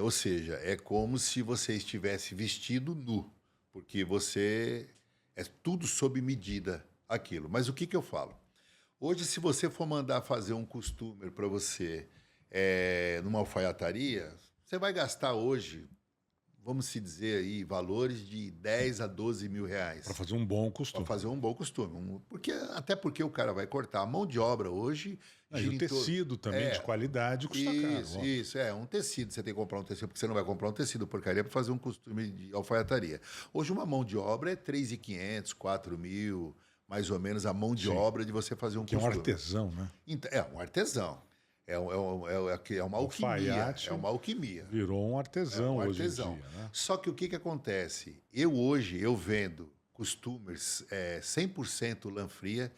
Ou seja, é como se você estivesse vestido nu, porque você é tudo sob medida aquilo. Mas o que que eu falo? Hoje, se você for mandar fazer um costumer para você numa alfaiataria, você vai gastar hoje, vamos se dizer aí, valores de 10 a 12 mil reais. Para fazer um bom Para costume. fazer um bom costume. Até porque o cara vai cortar a mão de obra hoje. E gira o em torno- tecido também de qualidade custa Isso, caro. isso. Um tecido. Você tem que comprar um tecido, porque você não vai comprar um tecido porcaria para fazer um costume de alfaiataria. Hoje, uma mão de obra é 3.500, 4.000, mais ou menos, a mão de Sim. obra de você fazer um Que é um costume. artesão, né? Então, é um artesão. É uma alquimia. Alfaiate É uma alquimia. Virou um artesão hoje em artesão. dia, né? Só que o que acontece? Eu vendo costumers 100% lã fria,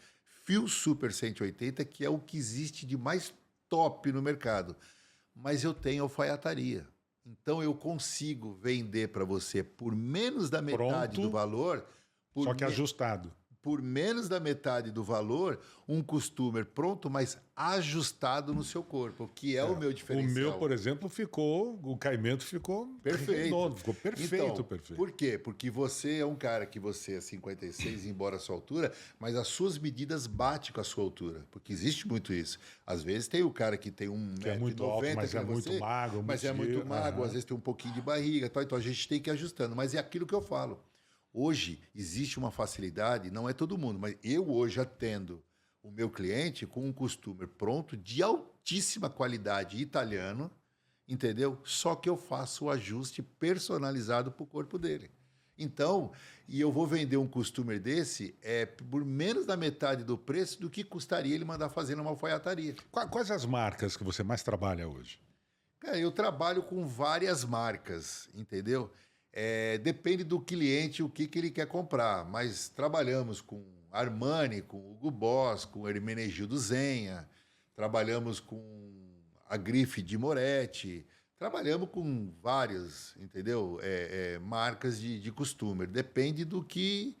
fio super 180, que é o que existe de mais top no mercado. Mas eu tenho alfaiataria. Então eu consigo vender para você por menos da metade Pronto, do valor. Só que ajustado. Por menos da metade do valor, um costumer pronto, mas ajustado no seu corpo, que é o meu O diferencial. meu, por exemplo, o caimento ficou Perfeito. redondo, ficou perfeito, Então, perfeito. por quê? Porque você é um cara que você é 56, embora a sua altura, mas as suas medidas batem com a sua altura. Porque existe muito isso. Às vezes tem o cara que tem Que é muito alto, 1,90 mas é muito magro. mas é muito magro, às vezes tem um pouquinho de barriga, tal, então a gente tem que ir ajustando. Mas é aquilo que eu falo. Hoje existe uma facilidade, não é todo mundo, mas eu hoje atendo o meu cliente com um costumer pronto, de altíssima qualidade italiano, entendeu? Só que eu faço o ajuste personalizado para o corpo dele. Então, e eu vou vender um costumer desse por menos da metade do preço do que custaria ele mandar fazer numa alfaiataria. Quais as marcas que você mais trabalha hoje? Cara, eu trabalho com várias marcas, entendeu? Depende do cliente o que ele quer comprar, mas trabalhamos com Armani, com Hugo Boss, com Hermenegildo Zenha, trabalhamos com a Grife de Moretti, trabalhamos com várias, entendeu? Marcas de costumer. Depende do que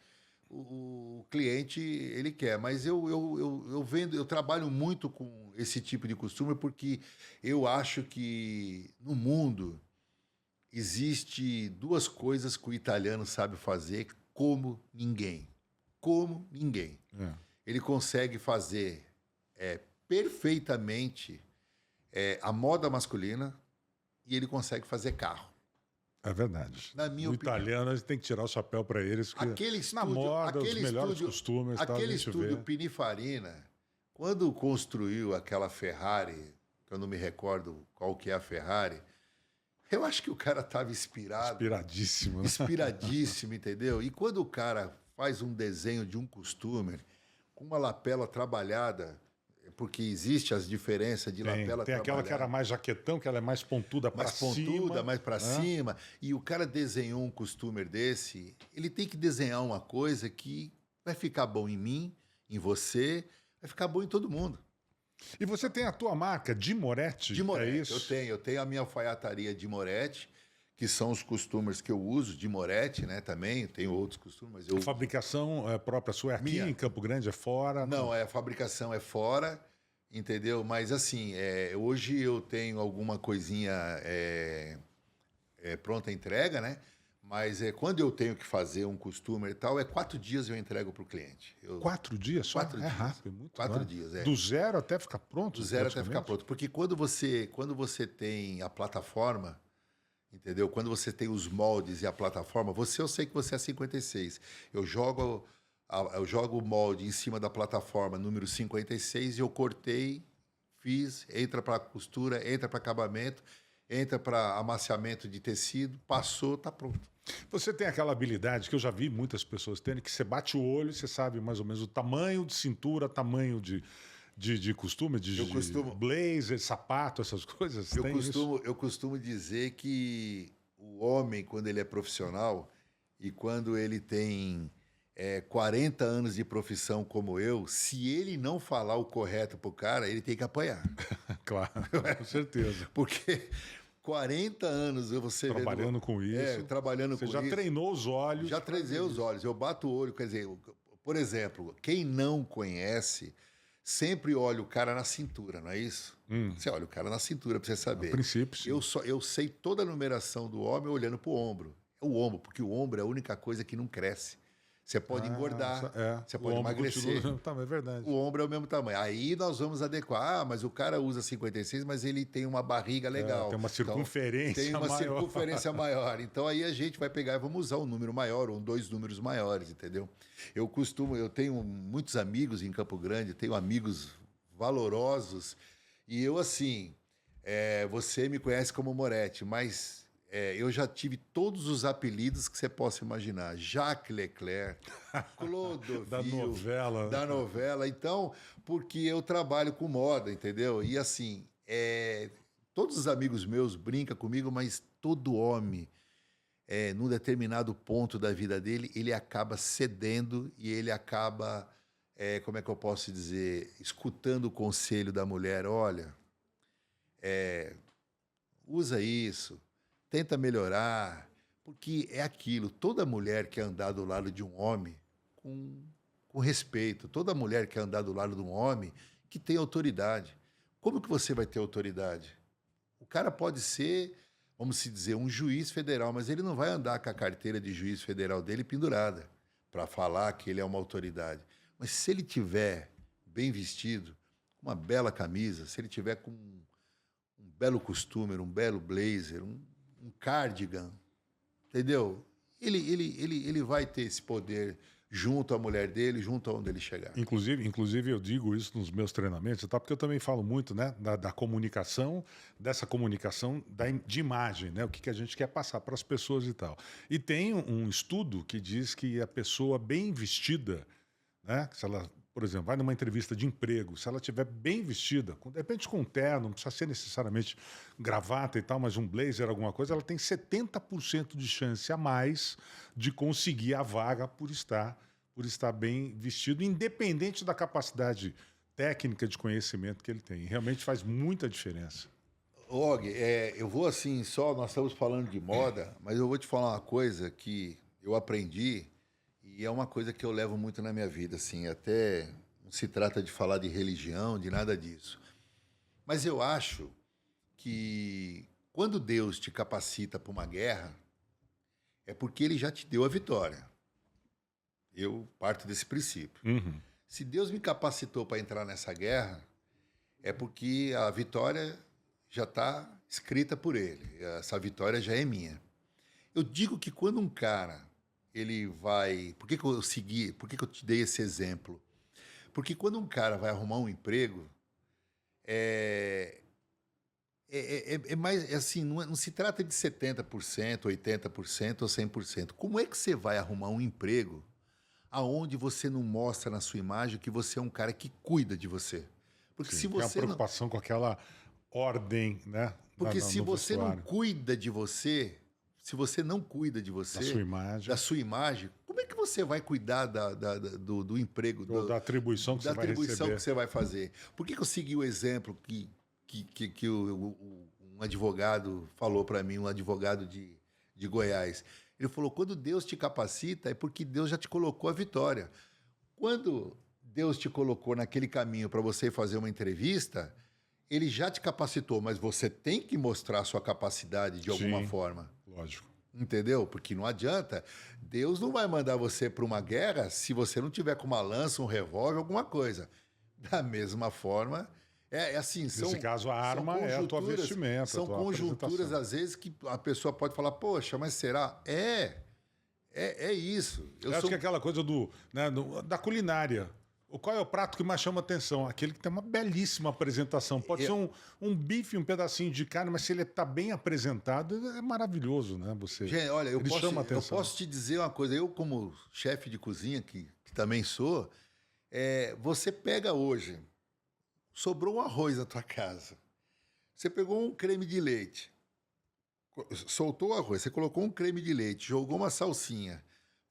o cliente ele quer. Mas eu trabalho muito com esse tipo de costume porque eu acho que no mundo existe duas coisas que o italiano sabe fazer como ninguém. Como ninguém. Ele consegue fazer perfeitamente a moda masculina e ele consegue fazer carro. É verdade. Na minha o opinião. italiano, a gente tem que tirar o chapéu para eles. Porque Aquele na estúdio, moda, os melhores costumes. Tal, aquele a gente estúdio vê. Pininfarina, quando construiu aquela Ferrari, que eu não me recordo qual que é a Ferrari, eu acho que o cara estava inspirado. Inspiradíssimo. Né? Inspiradíssimo, entendeu? E quando o cara faz um desenho de um costumer com uma lapela trabalhada, porque existe as diferenças de lapela Tem aquela que era mais jaquetão, que ela é mais pontuda para cima. mais pontuda, mais para cima. E o cara desenhou um costumer desse, ele tem que desenhar uma coisa que vai ficar bom em mim, em você, vai ficar bom em todo mundo. E você tem a tua marca de Moretti? De Moretti, É isso? eu tenho a minha alfaiataria de Moretti, que são os costumers que eu uso de Moretti, né? Também tenho outros costumers. A fabricação própria sua é aqui Minha. em Campo Grande, é fora? Não, a fabricação é fora, entendeu? Mas assim, hoje eu tenho alguma coisinha pronta entrega, né? Mas quando eu tenho que fazer um costumer e tal, 4 dias eu entrego para o cliente. 4 dias só? 4 é dias. rápido, muito 4 rápido. dias, Do zero até ficar pronto? Do zero até ficar praticamente? pronto. Porque quando você tem a plataforma, entendeu? Quando você tem os moldes e a plataforma, eu sei que você é 56. Eu jogo o molde em cima da plataforma número 56 e eu cortei, fiz, entra para costura, entra para acabamento, entra para amaciamento de tecido, passou, tá pronto. Você tem aquela habilidade que eu já vi muitas pessoas tendo, que você bate o olho e você sabe mais ou menos o tamanho de cintura, tamanho de costume, de blazer, sapato, essas coisas? Eu costumo dizer que o homem, quando ele é profissional e quando ele tem 40 anos de profissão como eu, se ele não falar o correto pro cara, ele tem que apanhar. Claro, com certeza. Porque 40 anos você trabalhando com isso. Trabalhando você com já isso. treinou os olhos. Já treinei os olhos. Eu bato o olho, quer dizer, por exemplo, quem não conhece sempre olha o cara na cintura, não é isso? Você olha o cara na cintura para você saber. A princípio, sim. Eu sei toda a numeração do homem olhando pro ombro. É o ombro, porque o ombro é a única coisa que não cresce. Você pode engordar, você pode emagrecer. É verdade. O ombro é o mesmo tamanho. Aí nós vamos adequar. Mas o cara usa 56, mas ele tem uma barriga legal. Tem uma circunferência maior. Tem uma circunferência maior. Então aí a gente vai pegar e vamos usar um número maior ou 2 números maiores, entendeu? Eu tenho muitos amigos em Campo Grande, tenho amigos valorosos. E eu, assim, você me conhece como Moretti, mas... eu já tive todos os apelidos que você possa imaginar. Jacques Leclerc, Clodovil. Da novela. Então, porque eu trabalho com moda, entendeu? E assim, todos os amigos meus brincam comigo, mas todo homem, num determinado ponto da vida dele, ele acaba cedendo e ele acaba, como é que eu posso dizer, escutando o conselho da mulher. Olha, usa isso. Tenta melhorar, porque é aquilo. Toda mulher quer andar do lado de um homem com respeito. Toda mulher quer andar do lado de um homem que tem autoridade. Como que você vai ter autoridade? O cara pode ser, vamos se dizer, um juiz federal, mas ele não vai andar com a carteira de juiz federal dele pendurada para falar que ele é uma autoridade. Mas se ele tiver bem vestido, com uma bela camisa, se ele tiver com um belo costume, um belo blazer, um cardigan, entendeu? Ele vai ter esse poder junto à mulher dele, junto aonde ele chegar. Inclusive eu digo isso nos meus treinamentos, tá? Porque eu também falo muito, né, da comunicação, dessa comunicação de imagem, né? O que a gente quer passar para as pessoas e tal. E tem um estudo que diz que a pessoa bem vestida, né, se ela, por exemplo, vai numa entrevista de emprego, se ela estiver bem vestida, de repente com um terno, não precisa ser necessariamente gravata e tal, mas um blazer, alguma coisa, ela tem 70% de chance a mais de conseguir a vaga por estar bem vestido, independente da capacidade técnica de conhecimento que ele tem. Realmente faz muita diferença. Og, eu vou assim, nós estamos falando de moda, mas eu vou te falar uma coisa que eu aprendi. E é uma coisa que eu levo muito na minha vida, assim, até não se trata de falar de religião, de nada disso. Mas eu acho que quando Deus te capacita para uma guerra, é porque ele já te deu a vitória. Eu parto desse princípio. Uhum. Se Deus me capacitou para entrar nessa guerra, é porque a vitória já está escrita por ele. Essa vitória já é minha. Eu digo que quando um cara... ele vai... Por que eu te dei esse exemplo? Porque quando um cara vai arrumar um emprego, mais assim, não se trata de 70%, 80% ou 100%. Como é que você vai arrumar um emprego aonde você não mostra na sua imagem que você é um cara que cuida de você? Porque Sim, se você tem uma preocupação com aquela ordem, né? Porque se você não cuida de você... Se você não cuida de você, da sua imagem, como é que você vai cuidar do emprego? Ou da atribuição que você vai receber. Que você vai fazer. Por que eu segui o exemplo que um advogado falou para mim, um advogado de Goiás? Ele falou, quando Deus te capacita, é porque Deus já te colocou a vitória. Quando Deus te colocou naquele caminho para você fazer uma entrevista, ele já te capacitou, mas você tem que mostrar a sua capacidade de alguma forma. Lógico. Entendeu? Porque não adianta. Deus não vai mandar você para uma guerra se você não tiver com uma lança, um revólver, alguma coisa. Da mesma forma, É assim, Nesse caso, a arma é a tua vestimenta. São a tua conjunturas, às vezes, que a pessoa pode falar, poxa, mas será? É isso. Eu acho que é aquela coisa da culinária. Qual é o prato que mais chama atenção? Aquele que tem uma belíssima apresentação. Pode ser um bife, um pedacinho de carne, mas se ele está bem apresentado, é maravilhoso, né? Gente, olha, eu eu posso te dizer uma coisa. Eu, como chefe de cozinha, que também sou, você pega hoje, sobrou um arroz na tua casa, você pegou um creme de leite, soltou o arroz, você colocou um creme de leite, jogou uma salsinha,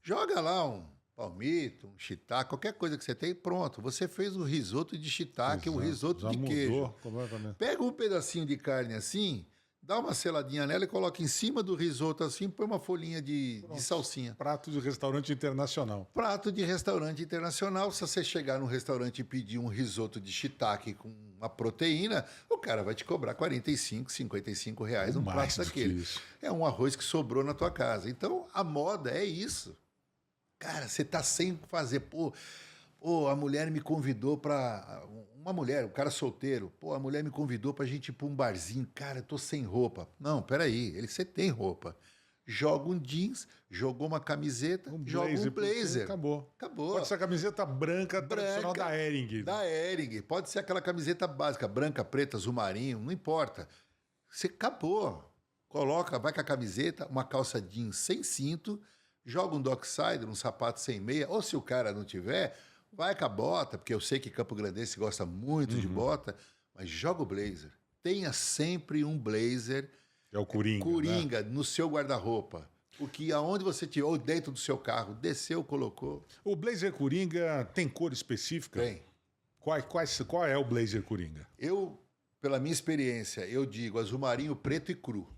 joga lá um palmito, um shiitake, qualquer coisa que você tem, pronto. Você fez um risoto de shiitake, um risoto de queijo. Pega um pedacinho de carne assim, dá uma seladinha nela e coloca em cima do risoto assim, põe uma folhinha de salsinha. Prato de restaurante internacional. Prato de restaurante internacional. Se você chegar num restaurante e pedir um risoto de shiitake com uma proteína, o cara vai te cobrar 45, 55 reais um prato daquele. É um arroz que sobrou na tua casa. Então, a moda é isso. Cara, você tá sem fazer. Pô, a mulher me convidou pra... Uma mulher, um cara solteiro. Pô, a mulher me convidou pra gente ir pra um barzinho. Cara, eu tô sem roupa. Não, peraí. Você tem roupa. Joga um jeans, jogou uma camiseta, joga um blazer. Acabou. Pode ser a camiseta branca tradicional da Hering. Da Hering. Pode ser aquela camiseta básica, branca, preta, azul marinho, não importa. Você acabou. Coloca, vai com a camiseta, uma calça jeans sem cinto, joga um dockside, um sapato sem meia, ou se o cara não tiver, vai com a bota, porque eu sei que Campo Grandense gosta muito de bota, mas joga o blazer. Tenha sempre um blazer. É o Coringa, né? No seu guarda-roupa. Porque aonde você tirou, ou dentro do seu carro, desceu, colocou. O blazer Coringa tem cor específica? Tem. Qual é o blazer Coringa? Eu, pela minha experiência, eu digo azul marinho, preto e cru.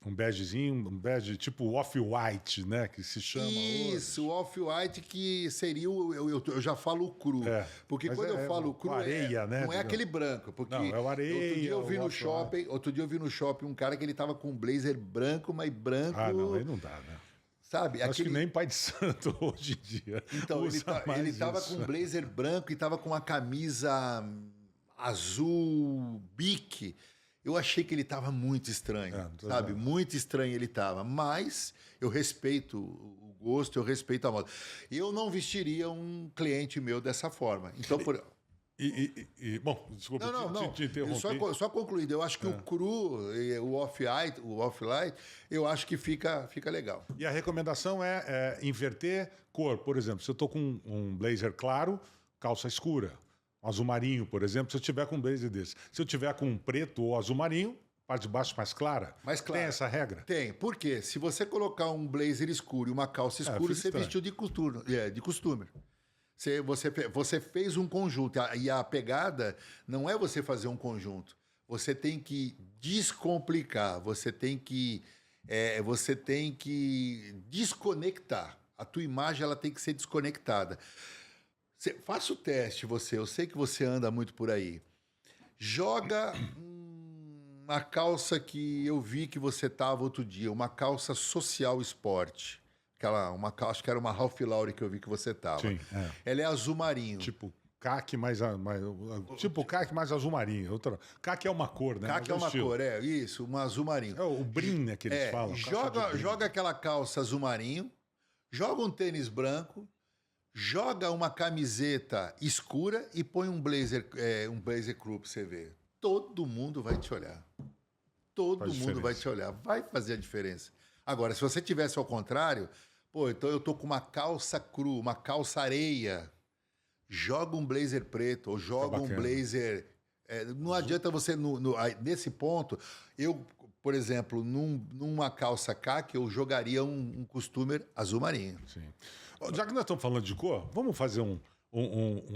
Um begezinho, um bege tipo off-white, né? Que se chama Isso, hoje. Off-white que seria eu já falo o cru. Porque quando eu falo cru, areia, né? Não é aquele branco. Porque não, é o areia. Outro dia eu vi no shopping um cara que ele tava com um blazer branco, mas branco... Ah, não, aí não dá, né? Sabe? Acho que nem pai de santo hoje em dia. Então, ele tava com um blazer branco e tava com uma camisa azul bique. Eu achei que ele estava muito estranho, sabe? Muito estranho ele estava, mas eu respeito o gosto, eu respeito a moda. Eu não vestiria um cliente meu dessa forma. Então, bom, desculpa, te interrompi. Só concluindo, eu acho que o cru, o off-light, eu acho que fica legal. E a recomendação é inverter cor. Por exemplo, se eu estou com um blazer claro, calça escura. Azul marinho, por exemplo, se eu tiver com um blazer desse. Se eu tiver com um preto ou azul marinho, parte de baixo mais clara. Mais clara. Tem essa regra? Tem. Por quê? Se você colocar um blazer escuro e uma calça escura, você vestiu de costume. Você fez um conjunto. E a pegada não é você fazer um conjunto. Você tem que descomplicar. Você tem que desconectar. A tua imagem ela tem que ser desconectada. Faça o teste, eu sei que você anda muito por aí. Joga uma calça que eu vi que você tava outro dia, uma calça social esporte. Acho que era uma Ralph Lauren que eu vi que você tava. Sim, Ela é azul marinho. Tipo caque mais azul marinho. Caque é uma cor, né? Caque é uma cor, isso, um azul marinho. É o brim, né, que eles falam. Joga aquela calça azul marinho, joga um tênis branco, joga uma camiseta escura e põe um blazer cru pra você ver. Todo mundo vai te olhar. Todo mundo vai te olhar. Vai fazer a diferença. Agora, se você tivesse ao contrário, então eu tô com uma calça cru, uma calça areia. Joga um blazer preto ou joga um blazer... não adianta você... nesse ponto, eu, por exemplo, numa calça caque, eu jogaria um costumer azul marinho. Sim. Já que nós estamos falando de cor, vamos fazer um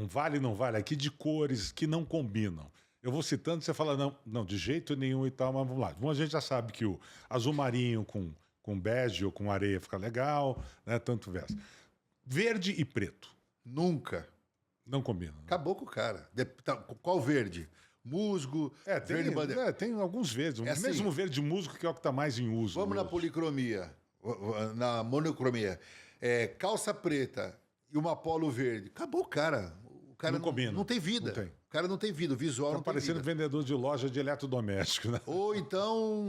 vale e não vale aqui de cores que não combinam. Eu vou citando, você fala, não, de jeito nenhum e tal, mas vamos lá. A gente já sabe que o azul marinho com bege ou com areia fica legal, né? Tanto veste. Verde e preto. Nunca. Não combina. Né? Acabou com o cara. Qual verde? Musgo, verde bandeira. Tem alguns verdes. Mesmo verde musgo, que é o que está mais em uso. Vamos na policromia, na monocromia. Calça preta e uma polo verde. Acabou o cara. O cara não combina. Não tem vida. Não tem. O cara não tem vida, o visual Tá não tem parecendo vida. vendedor de loja de eletrodoméstico, né? Ou então,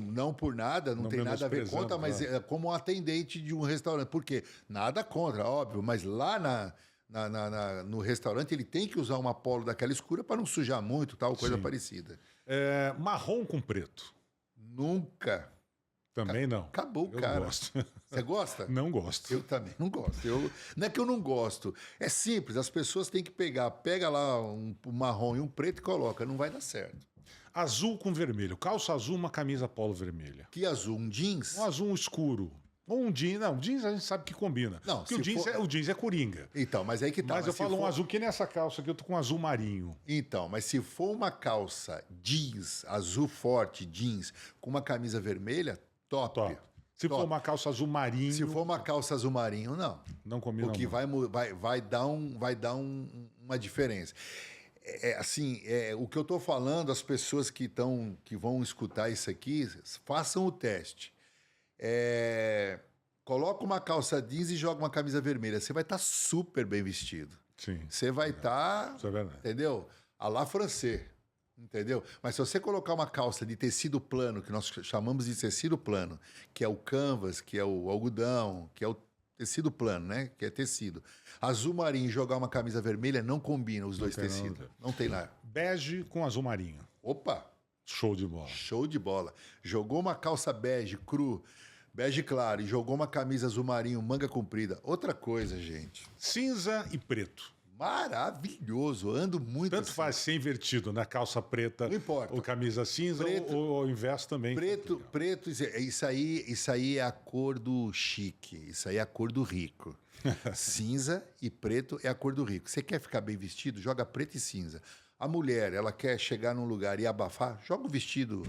não por nada, não tem nada a ver contra, mas menosprezando, é como um atendente de um restaurante. Por quê? Nada contra, óbvio, mas lá no restaurante ele tem que usar uma polo daquela escura para não sujar muito, tal, coisa Sim. parecida. Marrom com preto. Nunca. Também não. Acabou o Eu cara. gosto. Você gosta? Não gosto. Eu também não gosto. Não é que eu não gosto. É simples, as pessoas têm que pega lá um marrom e um preto e coloca. Não vai dar certo. Azul com vermelho. Calça azul, uma camisa polo vermelha. Que azul? Um jeans? Um azul escuro. Ou um jeans. Não, jeans a gente sabe que combina. Não, porque se o jeans é coringa. Então, mas aí que tá. Mas eu se falo um for- azul que nessa calça aqui eu tô com um azul marinho. Então, mas se for uma calça jeans, azul forte, jeans, com uma camisa vermelha, top. Top. Se for uma calça azul marinho, Se for uma calça azul marinho, não. não combina Porque muito. vai dar uma diferença. O que eu estou falando, as pessoas que vão escutar isso aqui, façam o teste. Coloca uma calça jeans e joga uma camisa vermelha. Você vai estar super bem vestido. Sim. Você vai estar, Isso é verdade. entendeu? À la francês, entendeu? Mas se você colocar uma calça de tecido plano, que nós chamamos de tecido plano, que é o canvas, que é o algodão, que é o tecido plano, né? Que é tecido. Azul marinho e jogar uma camisa vermelha não combina os dois tem nada a tecidos. ver. Não tem lá. Bege com azul marinho. Opa, Show de bola. show de bola. Jogou uma calça bege cru, bege claro, e jogou uma camisa azul marinho, manga comprida. Outra coisa, gente. Cinza e preto. Maravilhoso. Ando muito Tanto assim. faz ser invertido, né? Calça preta Não importa. ou camisa cinza, Preto- ou o inverso também. Preto, isso aí é a cor do chique, isso aí é a cor do rico. Cinza e preto é a cor do rico. Você quer ficar bem vestido? Joga preto e cinza. A mulher, ela quer chegar num lugar e abafar? Joga o vestido,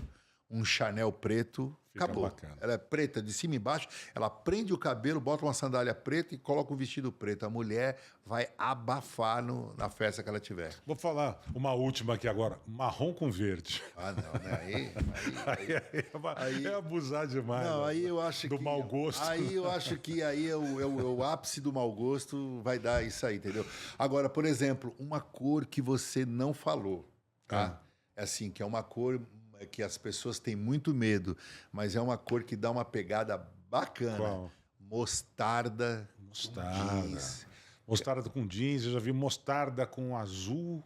um Chanel preto, Fica acabou. bacana. Ela é preta de cima e embaixo, ela prende o cabelo, bota uma sandália preta e coloca um vestido preto. A mulher vai abafar na festa que ela tiver. Vou falar uma última aqui agora. Marrom com verde. Ah, não, né? Aí é abusar demais. Não, né? aí eu acho do que. mau gosto. Aí eu acho que aí é o ápice do mau gosto, vai dar isso aí, entendeu? Agora, por exemplo, uma cor que você não falou, tá? É assim, que é uma cor que as pessoas têm muito medo, mas é uma cor que dá uma pegada bacana. Qual? Mostarda. Mostarda. jeans. Mostarda com jeans, eu já vi mostarda com azul.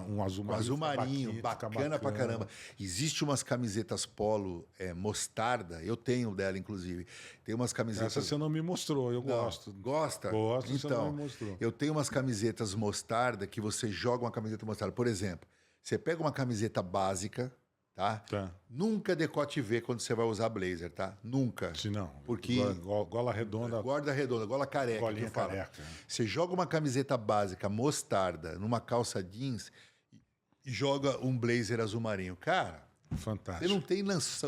Um azul Com marinho. azul fica marinho, fica bacana pra caramba. Existe umas camisetas polo mostarda, eu tenho dela, inclusive. Tem umas camisetas. Essa você não me mostrou, eu Não, gosto. Gosta? Gosto, você Então, não me mostrou. eu tenho umas camisetas mostarda que você joga uma camiseta mostarda. Por exemplo, você pega uma camiseta básica, tá? Tá. Nunca decote V quando você vai usar blazer, tá? Nunca. Se não. Porque- Gola redonda, Guarda redonda, gola careca. que golinha eu falo. careca. Você joga uma camiseta básica mostarda numa calça jeans e joga um blazer azul marinho. Cara, Fantástico. você não tem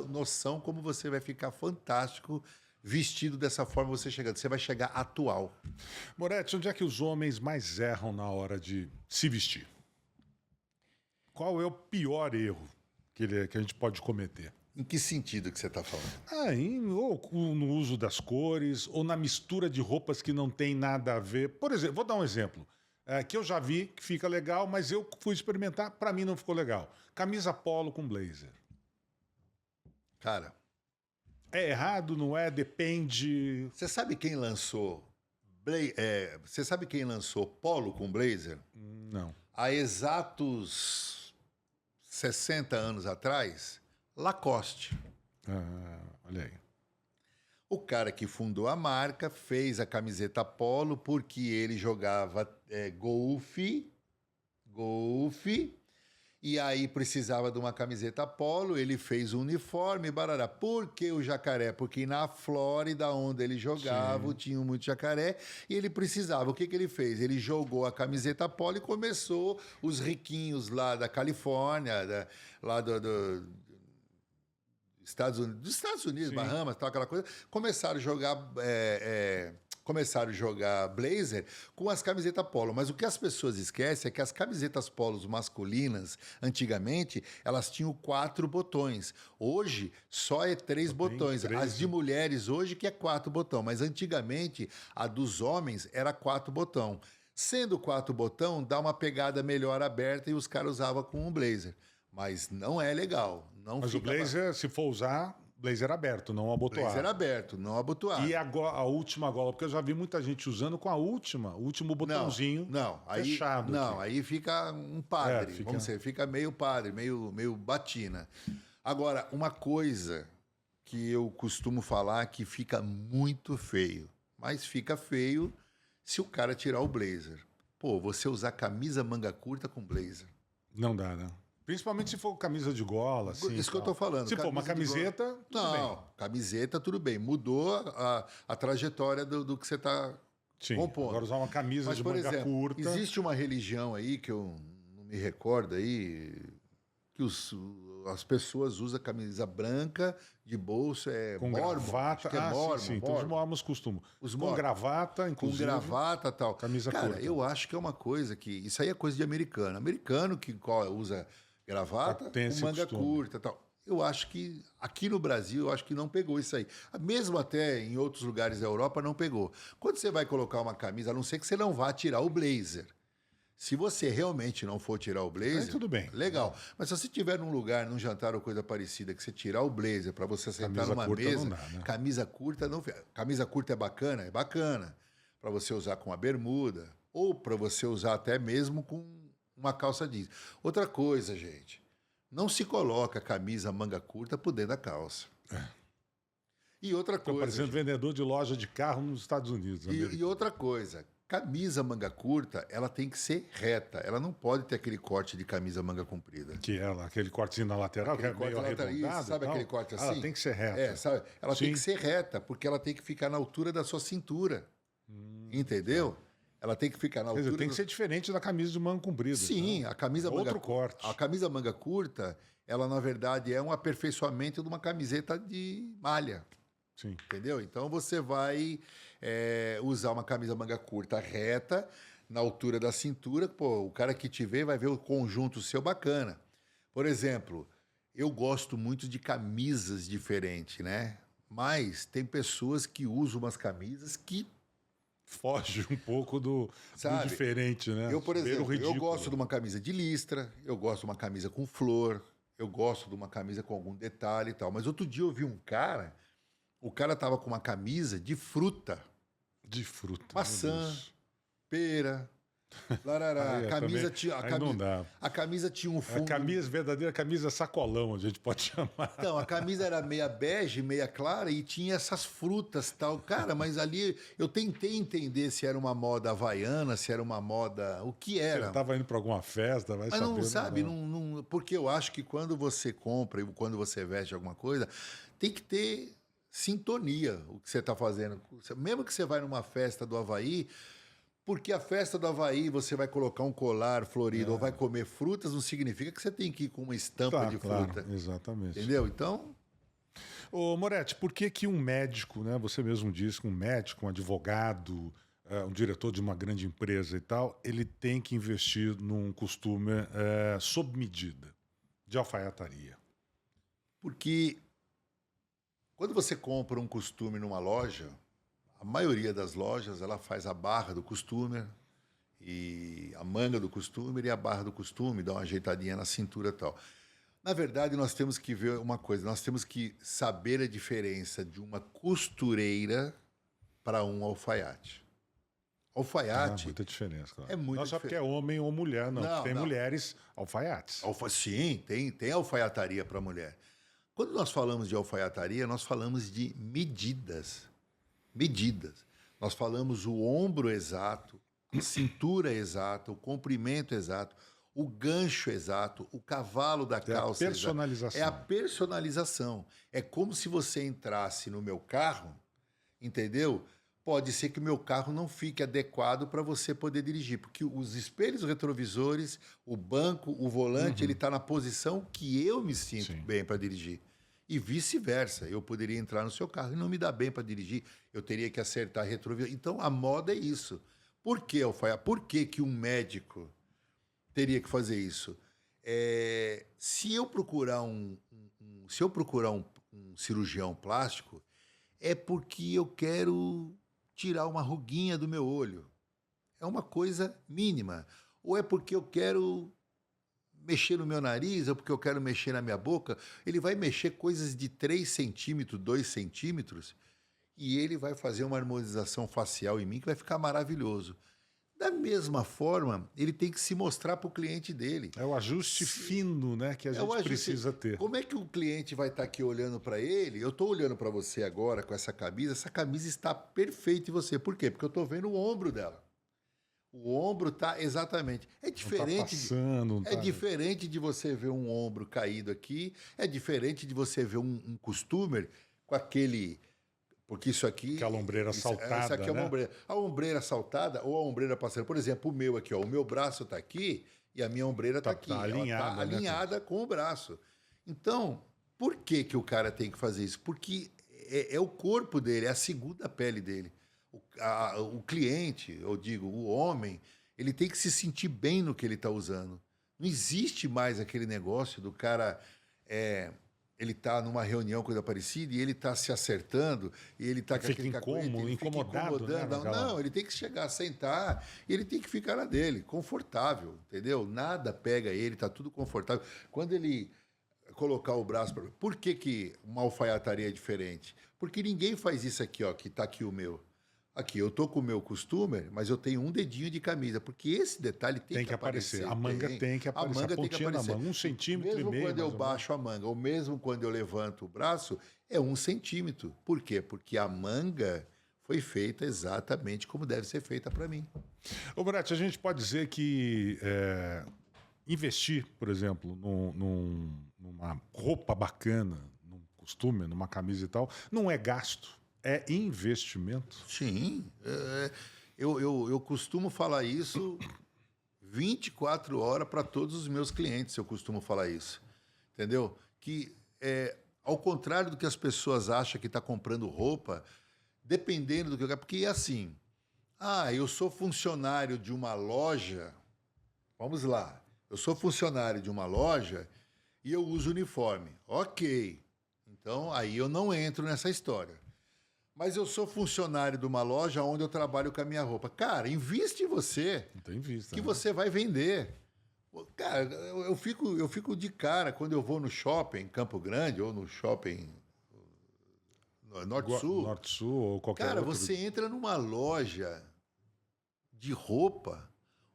noção como você vai ficar fantástico vestido dessa forma você chegando. Você vai chegar atual. Moretti, onde é que os homens mais erram na hora de se vestir? Qual é o pior erro que a gente pode cometer? Em que sentido que você está falando? Ou no uso das cores, ou na mistura de roupas que não tem nada a ver. Por exemplo, vou dar um exemplo. Que eu já vi que fica legal, mas eu fui experimentar, para mim não ficou legal. Camisa polo com blazer. Cara, É errado, não é? Depende. você sabe quem lançou você sabe quem lançou polo com blazer? Não. Há exatos 60 anos atrás? Lacoste. Olha aí. O cara que fundou a marca fez a camiseta polo porque ele jogava golfe, e aí precisava de uma camiseta polo, ele fez o uniforme, barará. Por que o jacaré? Porque na Flórida, onde ele jogava, tinha muito jacaré, e ele precisava. O que ele fez? Ele jogou a camiseta polo e começou os riquinhos lá da Califórnia, lá dos Estados Unidos, Sim. Bahamas, tal, aquela coisa, começaram a jogar blazer com as camisetas polo. Mas o que as pessoas esquecem é que as camisetas polos masculinas, antigamente, elas tinham 4 botões. Hoje, só é 3 botões. 3, As de mulheres hoje que é 4 botões. Mas antigamente, a dos homens era 4 botões. Sendo 4 botão, dá uma pegada melhor aberta e os caras usavam com um blazer. Mas não é legal. Não Mas o fica blazer, se for usar, blazer aberto, não abotoado. blazer aberto, não abotoado. E a última gola, porque eu já vi muita gente usando com o último botãozinho fechado. Não, aqui. aí fica um padre, fica... vamos dizer, fica meio padre, meio batina. Agora, uma coisa que eu costumo falar que fica muito feio, mas fica feio se o cara tirar o blazer. Pô, você usar camisa manga curta com blazer. Não dá, né? Principalmente se for camisa de gola, assim. Isso que eu tô falando. Se for uma camiseta, tudo bem. Camiseta, tudo bem. Mudou a trajetória do que você está compondo. Agora usar uma camisa Mas, de por manga exemplo, curta. existe uma religião aí que eu não me recordo aí, que as pessoas usam camisa branca de bolso, com mormon, gravata. acho que é mormon, sim. Então, os mormons costumam. Os com mormons. gravata, inclusive. Com gravata e tal. Camisa Cara, curta. eu acho que é uma coisa que... Isso aí é coisa de americano. Americano que usa gravata Tem esse com manga costume. curta e tal. Eu acho que aqui no Brasil, eu acho que não pegou isso aí. Mesmo até em outros lugares da Europa, não pegou. Quando você vai colocar uma camisa, a não ser que você não vá tirar o blazer. Se você realmente não for tirar o blazer, aí tudo bem. Legal. Mas se você estiver num lugar, num jantar ou coisa parecida, que você tirar o blazer para você sentar Camisa numa curta mesa, não dá, né? camisa curta não. Camisa curta é bacana? É bacana. Para você usar com a bermuda ou para você usar até mesmo com uma calça jeans. Outra coisa, gente, não se coloca camisa manga curta por dentro da calça. E outra Estou coisa. parecendo vendedor de loja de carro nos Estados Unidos. E outra coisa, camisa manga curta, ela tem que ser reta. Ela não pode ter aquele corte de camisa manga comprida. Que é aquele cortezinho na lateral, Aquele que é meio corte lateral, arredondado. isso, sabe e tal. aquele corte assim? Ela tem que ser reta. É, sabe? Ela tem Sim. que ser reta, porque ela tem que ficar na altura da sua cintura. Entendeu? Ela tem que ficar na Quer altura. dizer, tem que ser diferente da camisa de manga comprida. Sim, então. a camisa manga Outro corte. A camisa manga curta, ela na verdade é um aperfeiçoamento de uma camiseta de malha. Sim. Entendeu? Então você vai usar uma camisa manga curta reta, na altura da cintura. Pô, o cara que te vê vai ver o conjunto seu bacana. Por exemplo, eu gosto muito de camisas diferentes, né? Mas tem pessoas que usam umas camisas que... Foge um pouco do diferente, né? Eu, por Beira o exemplo, eu ridículo. gosto de uma camisa de listra, eu gosto de uma camisa com flor, eu gosto de uma camisa com algum detalhe e tal. Mas outro dia eu vi um cara, o cara tava com uma camisa de fruta. De fruta. Maçã, pera, larará. Aí, A camisa também, tinha... aí não dá. A camisa tinha um fundo... Verdadeira camisa sacolão, a gente pode chamar. Então, a camisa era meia bege, meia clara e tinha essas frutas e tal. Cara, mas ali eu tentei entender se era uma moda havaiana, se era uma moda... O que era? Você estava indo para alguma festa, vai Mas saber. não sabe, porque eu acho que quando você compra e quando você veste alguma coisa, tem que ter sintonia o que você está fazendo. Mesmo que você vai numa festa do Havaí... Porque a festa do Havaí, você vai colocar um colar florido ou vai comer frutas, não significa que você tem que ir com uma estampa de fruta. Claro, exatamente. Entendeu? Então... Ô, Moretti, por que um médico, né? Você mesmo disse que um médico, um advogado, um diretor de uma grande empresa e tal, ele tem que investir num costume sob medida de alfaiataria? Porque quando você compra um costume numa loja... A maioria das lojas, ela faz a barra do costume e a manga do costume e a barra do costume, dá uma ajeitadinha na cintura e tal. Na verdade, nós temos que ver uma coisa, nós temos que saber a diferença de uma costureira para um alfaiate. Alfaiate... muita diferença, claro. É muito não só porque é homem ou mulher, não. Tem mulheres alfaiates. Sim, tem alfaiataria para mulher. Quando nós falamos de alfaiataria, nós falamos de medidas. Nós falamos o ombro exato, a cintura exata, o comprimento exato, o gancho exato, o cavalo da calça. A personalização. É a personalização. É como se você entrasse no meu carro, entendeu? Pode ser que o meu carro não fique adequado para você poder dirigir, porque os espelhos retrovisores, o banco, o volante, ele está na posição que eu me sinto bem para dirigir. E vice-versa, eu poderia entrar no seu carro e não me dar bem para dirigir, eu teria que acertar retrovisor. Então, a moda é isso. Por que, Alfaia? Por que um médico teria que fazer isso? Se eu procurar um cirurgião plástico, é porque eu quero tirar uma ruguinha do meu olho. É uma coisa mínima. Ou é porque eu quero mexer no meu nariz, ou porque eu quero mexer na minha boca. Ele vai mexer coisas de 3 centímetros, 2 centímetros, e ele vai fazer uma harmonização facial em mim que vai ficar maravilhoso. Da mesma forma, ele tem que se mostrar para o cliente dele. É o ajuste fino, né, que a gente precisa ter. Como é que o cliente vai estar aqui olhando para ele? Eu estou olhando para você agora com essa camisa está perfeita em você. Por quê? Porque eu estou vendo o ombro dela. O ombro tá exatamente. É diferente. Não tá passando, é diferente de você ver um ombro caído aqui. É diferente de você ver um costumer com aquele. Porque isso aqui. Aquela ombreira saltada. Essa aqui é uma né? ombreira. A ombreira saltada ou a ombreira passando. Por exemplo, o meu aqui, ó. O meu braço está aqui e a minha ombreira está aqui. Tá alinhada, Ela tá alinhada com o braço. Então, por que o cara tem que fazer isso? Porque é o corpo dele, é a segunda pele dele. O cliente, eu digo, o homem, ele tem que se sentir bem no que ele está usando. Não existe mais aquele negócio do cara, ele está numa reunião, coisa parecida, e ele está se acertando, e ele está com Fica aquele cacoete, ele fica incomodado, né, incomodando. naquela- Não, ele tem que chegar, sentar, e ele tem que ficar na dele, confortável, entendeu? Nada pega ele, está tudo confortável. Quando ele colocar o braço para... Por que uma alfaiataria é diferente? Porque ninguém faz isso aqui, ó, que está aqui o meu. Aqui, eu tô com o meu costumer, mas eu tenho um dedinho de camisa, porque esse detalhe tem que aparecer. A manga tem que aparecer. A manga tem que pontinha aparecer. na manga, 1,5 centímetro. Mesmo quando eu mais ou menos. baixo a manga, ou mesmo quando eu levanto o braço, é 1 centímetro. Por quê? Porque a manga foi feita exatamente como deve ser feita para mim. Ô, Brett, a gente pode dizer que investir, por exemplo, numa roupa bacana, num costume, numa camisa e tal, não é gasto, é investimento. Sim. Eu costumo falar isso 24 horas para todos os meus clientes, eu costumo falar isso. Entendeu? Que, ao contrário do que as pessoas acham que está comprando roupa, dependendo do que eu quero. Porque é assim, eu sou funcionário de uma loja, vamos lá, eu sou funcionário de uma loja e eu uso uniforme. Ok, então aí eu não entro nessa história. Mas eu sou funcionário de uma loja onde eu trabalho com a minha roupa. Cara, investe em você, Não tem vista. que né? você vai vender. Cara, eu fico de cara quando eu vou no shopping em Campo Grande ou no shopping Norte-Sul. Norte-Sul ou qualquer Cara, outro. você entra numa loja de roupa,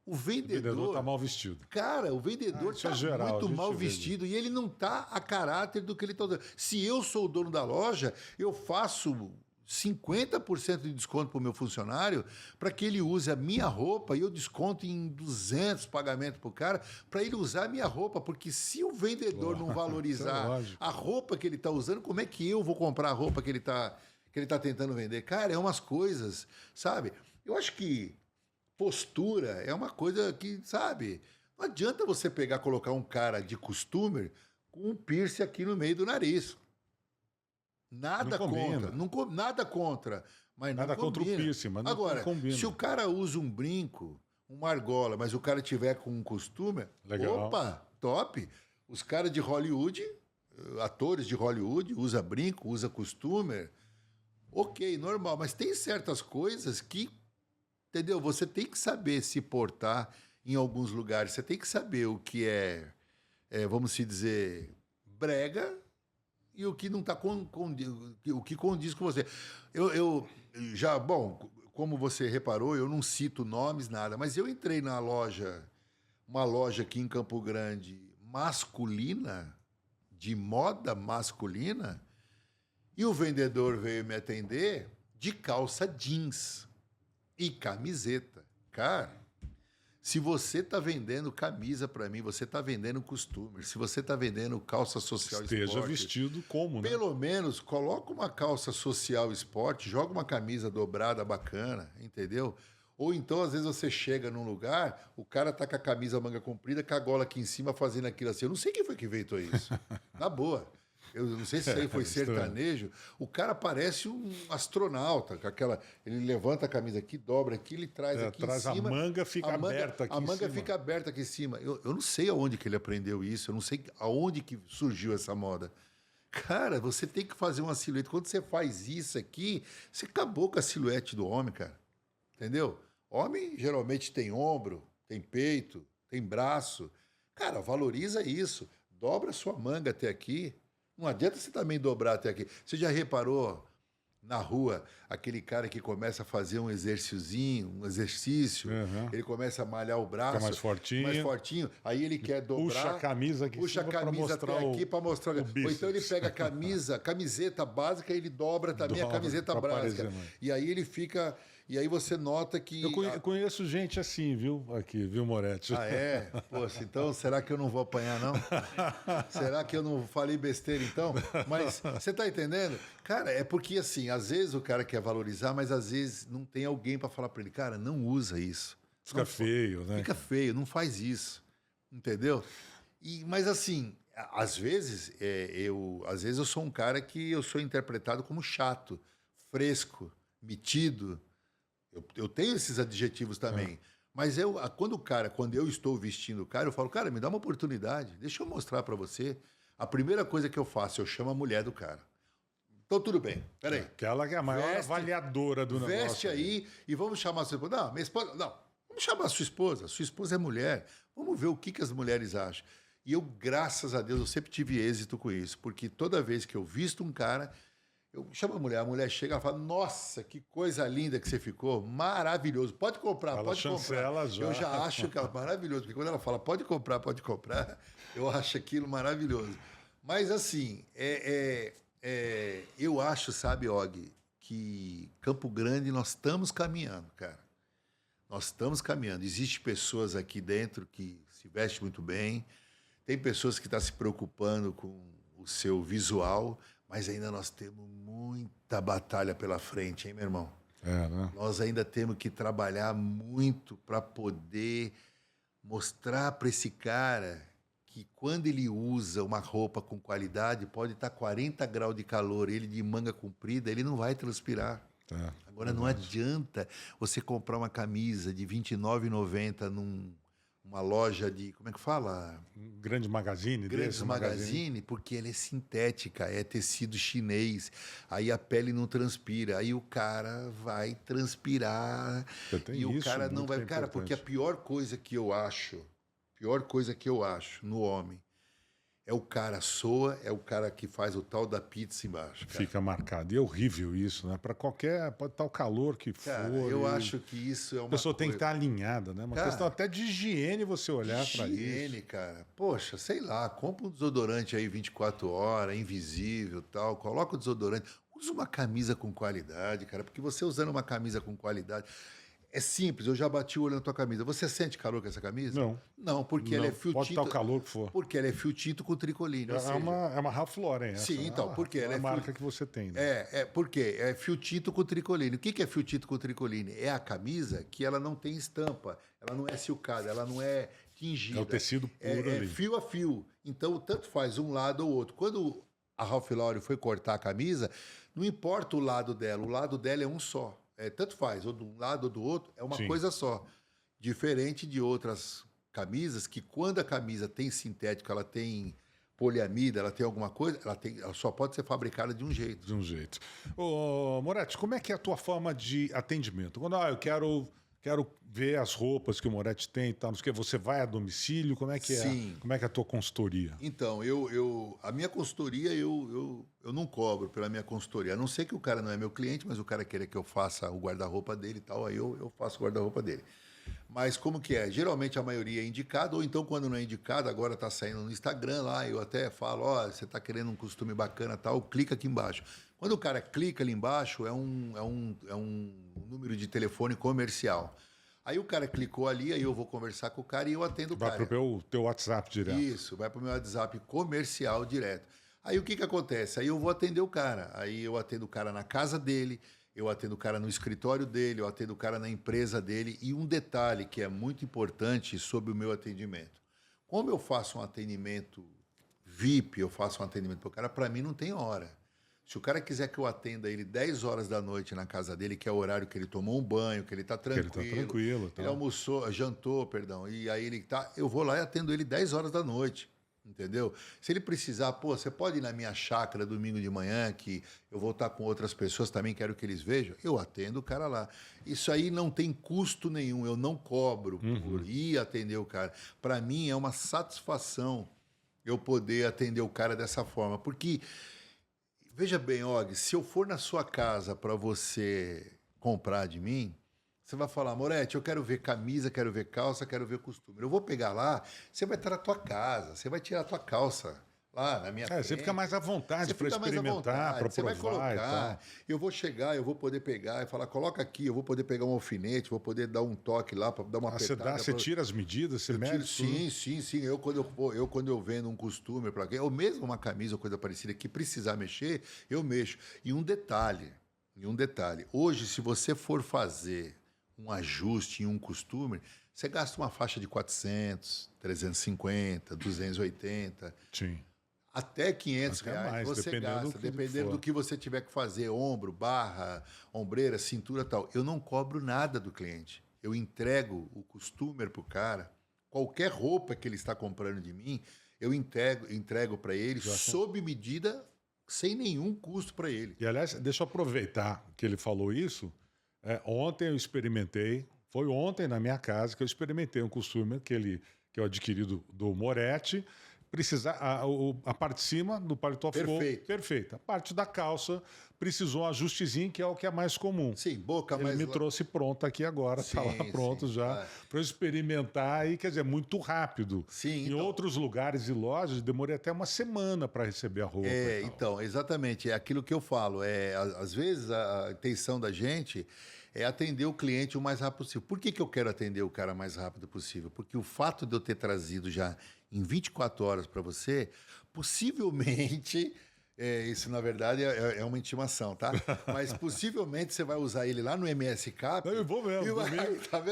o O vendedor vendedor... tá mal vestido. Cara, o vendedor isso é está geral, a muito gente mal vê vestido e ele não está a caráter do que ele está usando. Se eu sou o dono da loja, eu faço 50% de desconto para o meu funcionário para que ele use a minha roupa e eu desconto em 200 pagamentos para o cara para ele usar a minha roupa. Porque se o vendedor não valorizar lógico. a roupa que ele está usando, como é que eu vou comprar a roupa que ele tá tentando vender? Cara, é umas coisas, sabe? Eu acho que postura é uma coisa que, sabe, não adianta você colocar um cara de costumer com um piercing aqui no meio do nariz. Nada Não combina. contra, nada contra, mas Nada não contra o combina. piercing, mas não Agora, combina. se o cara usa um brinco, uma argola, mas o cara tiver com um costume, Legal. opa, top. Os caras de Hollywood, atores de Hollywood, usa brinco, usa costume, ok, normal, mas tem certas coisas que, entendeu? Você tem que saber se portar em alguns lugares, você tem que saber o que vamos se dizer, brega e o que não está o que condiz com você. Eu já, bom, como você reparou, eu não cito nomes, nada, mas eu entrei na loja, uma loja aqui em Campo Grande, masculina, de moda masculina, e o vendedor veio me atender de calça jeans e camiseta. Cara, se você está vendendo camisa para mim, você está vendendo costume. Se você está vendendo calça social Esteja esporte, vestido como, né? pelo menos coloca uma calça social esporte, joga uma camisa dobrada bacana, entendeu? Ou então, às vezes, você chega num lugar, o cara tá com a camisa manga comprida, com a gola aqui em cima, fazendo aquilo assim. Eu não sei quem foi que inventou isso. Na boa. Eu não sei se isso aí foi sertanejo. O cara parece um astronauta, com aquela. Ele levanta a camisa aqui, dobra aqui, ele traz aqui Traz em cima. a manga fica aberta aqui A manga em cima. fica aberta aqui em cima. Eu não sei aonde que ele aprendeu isso, eu não sei aonde que surgiu essa moda. Cara, você tem que fazer uma silhueta. Quando você faz isso aqui, você acabou com a silhuete do homem, cara. Entendeu? Homem geralmente tem ombro, tem peito, tem braço. Cara, valoriza isso. Dobra sua manga até aqui. Não adianta você também dobrar até aqui. Você já reparou na rua aquele cara que começa a fazer um exercíciozinho, ele começa a malhar o braço, fica mais fortinho, aí ele quer dobrar, puxa a camisa aqui, puxa a camisa até aqui para mostrar. Ou então ele pega a camiseta básica e ele dobra também a camiseta básica. E aí ele fica. E aí você nota que... Eu conheço gente assim, viu? Aqui, viu, Moretti? Ah, é? Poxa, então será que eu não vou apanhar, não? Será que eu não falei besteira, então? Mas você tá entendendo? Cara, é porque, assim, às vezes o cara quer valorizar, mas às vezes não tem alguém para falar para ele, cara, não usa isso. Fica feio, né? Fica feio, não faz isso. Entendeu? Mas, assim, às vezes eu sou um cara que eu sou interpretado como chato, fresco, metido. Eu tenho esses adjetivos também. Mas quando eu estou vestindo o cara, eu falo, cara, me dá uma oportunidade, deixa eu mostrar para você. A primeira coisa que eu faço, eu chamo a mulher do cara. Então, tudo bem, peraí. Aquela que é a maior avaliadora do negócio. Veste aí e vamos chamar a sua esposa. Não, minha esposa, não. Vamos chamar a sua esposa. Sua esposa é mulher. Vamos ver o que as mulheres acham. E eu, graças a Deus, eu sempre tive êxito com isso. Porque toda vez que eu visto um cara... Eu chamo a mulher chega e fala, nossa, que coisa linda que você ficou, maravilhoso, pode comprar, ela pode comprar. Já. Eu já acho que ela é maravilhoso, porque quando ela fala, pode comprar, eu acho aquilo maravilhoso. Mas assim, eu acho, sabe, Og, que Campo Grande nós estamos caminhando, cara. Nós estamos caminhando. Existem pessoas aqui dentro que se vestem muito bem, tem pessoas que estão se preocupando com o seu visual, mas ainda nós temos muita batalha pela frente, hein, meu irmão? Né? Nós ainda temos que trabalhar muito para poder mostrar para esse cara que quando ele usa uma roupa com qualidade, pode estar 40 graus de calor, ele de manga comprida, ele não vai transpirar. Agora, não adianta você comprar uma camisa de R$ 29,90 numa loja de, como é que fala? Grande Magazine. Grande Magazine, porque ela é sintética, é tecido chinês, aí a pele não transpira, aí o cara vai transpirar e o cara não vai... Cara, porque a pior coisa que eu acho no homem é o cara soa, é o cara que faz o tal da pizza embaixo. Cara. Fica marcado. E é horrível isso, né? Para qualquer... Pode estar o calor que cara, for. Eu acho que isso é uma... A pessoa tem que estar alinhada, né? Uma questão até de higiene você olhar para isso. Higiene, cara. Poxa, sei lá, compra um desodorante aí 24 horas, invisível tal. Coloca o desodorante. Usa uma camisa com qualidade, cara. Porque você usando uma camisa com qualidade... É simples, eu já bati o olho na tua camisa. Você sente calor com essa camisa? Não. Não, porque ela é fio tinto. Pode estar o calor que for. Porque ela é fio tinto com tricoline. É uma Ralph Lauren, essa. Sim, então, porque ela é a marca que você tem. Né? Porque é fio tinto com tricoline. O que é fio tinto com tricoline? É a camisa que ela não tem estampa, ela não é silcada, ela não é tingida. É o tecido puro ali. É fio a fio. Então, tanto faz um lado ou outro. Quando a Ralph Lauren foi cortar a camisa, não importa o lado dela é um só. Tanto faz, ou de um lado ou do outro, é uma coisa só. Diferente de outras camisas, que quando a camisa tem sintético, ela tem poliamida, ela tem alguma coisa, ela só pode ser fabricada de um jeito. De um jeito. Ô, Moretti, como é que é a tua forma de atendimento? Quando eu quero ver as roupas que o Moretti tem e tal, você vai a domicílio? Como é que Sim. Como é que é a tua consultoria? Então, a minha consultoria, eu não cobro pela minha consultoria. A não ser que o cara não é meu cliente, mas o cara queira que eu faça o guarda-roupa dele e tal, aí eu faço o guarda-roupa dele. Mas como que é? Geralmente a maioria é indicada, ou então quando não é indicado, agora está saindo no Instagram lá, eu até falo, você está querendo um costume bacana e tal, clica aqui embaixo. Quando o cara clica ali embaixo, é um número de telefone comercial. Aí o cara clicou ali, aí eu vou conversar com o cara e eu atendo o cara. Vai para o teu WhatsApp direto. Isso, vai para o meu WhatsApp comercial direto. Aí o que acontece? Aí eu vou atender o cara. Aí eu atendo o cara na casa dele, eu atendo o cara no escritório dele, eu atendo o cara na empresa dele. E um detalhe que é muito importante sobre o meu atendimento. Como eu faço um atendimento VIP, eu faço um atendimento para o cara, para mim não tem hora. Se o cara quiser que eu atenda ele 10 horas da noite na casa dele, que é o horário que ele tomou um banho, que ele está tranquilo, tá. Ele almoçou, jantou, perdão, e aí ele tá, eu vou lá e atendo ele 10 horas da noite. Entendeu? Se ele precisar, pô, você pode ir na minha chácara domingo de manhã, que eu vou estar com outras pessoas também, quero que eles vejam, eu atendo o cara lá. Isso aí não tem custo nenhum, eu não cobro por ir atender o cara. Para mim é uma satisfação eu poder atender o cara dessa forma, porque, veja bem, Og, se eu for na sua casa para você comprar de mim, você vai falar, Moretti, eu quero ver camisa, quero ver calça, quero ver costume. Eu vou pegar lá, você vai estar na tua casa, você vai tirar a tua calça lá na minha frente. Você fica mais à vontade para experimentar, para você vai provar e tal. colocar, eu vou chegar, eu vou poder pegar e falar, coloca aqui, eu vou poder pegar um alfinete, vou poder dar um toque lá, para dar uma apertada. Você tira as medidas, você mede tudo? Sim. Eu quando eu vendo um costume para alguém, ou mesmo uma camisa ou coisa parecida que precisar mexer, eu mexo. E um detalhe, hoje se você for fazer um ajuste em um costume, você gasta uma faixa de 400, 350, 280, Sim. até 500 Até reais mais, você dependendo gasta, do que dependendo for. do que você tiver que fazer, ombro, barra, ombreira, cintura, tal. Eu não cobro nada do cliente. Eu entrego o costumer pro cara, qualquer roupa que ele está comprando de mim, eu entrego para ele sob medida, sem nenhum custo para ele. E, aliás, deixa eu aproveitar que ele falou isso. Ontem eu experimentei, foi ontem na minha casa que eu experimentei um costume que eu adquiri do Moretti. A parte de cima do paletó ficou perfeita. A parte da calça precisou um ajustezinho, que é o que é mais comum. Sim, boca Ele mais... me trouxe pronto aqui agora, está lá pronto já, para eu experimentar e, quer dizer, muito rápido. Sim, em outros lugares e lojas, demorei até uma semana para receber a roupa. Então, exatamente, é aquilo que eu falo. Às vezes a intenção da gente é atender o cliente o mais rápido possível. Por que eu quero atender o cara o mais rápido possível? Porque o fato de eu ter trazido já em 24 horas para você, possivelmente... isso, na verdade, é uma intimação, tá? Mas possivelmente você vai usar ele lá no MS Cap. Eu vou mesmo.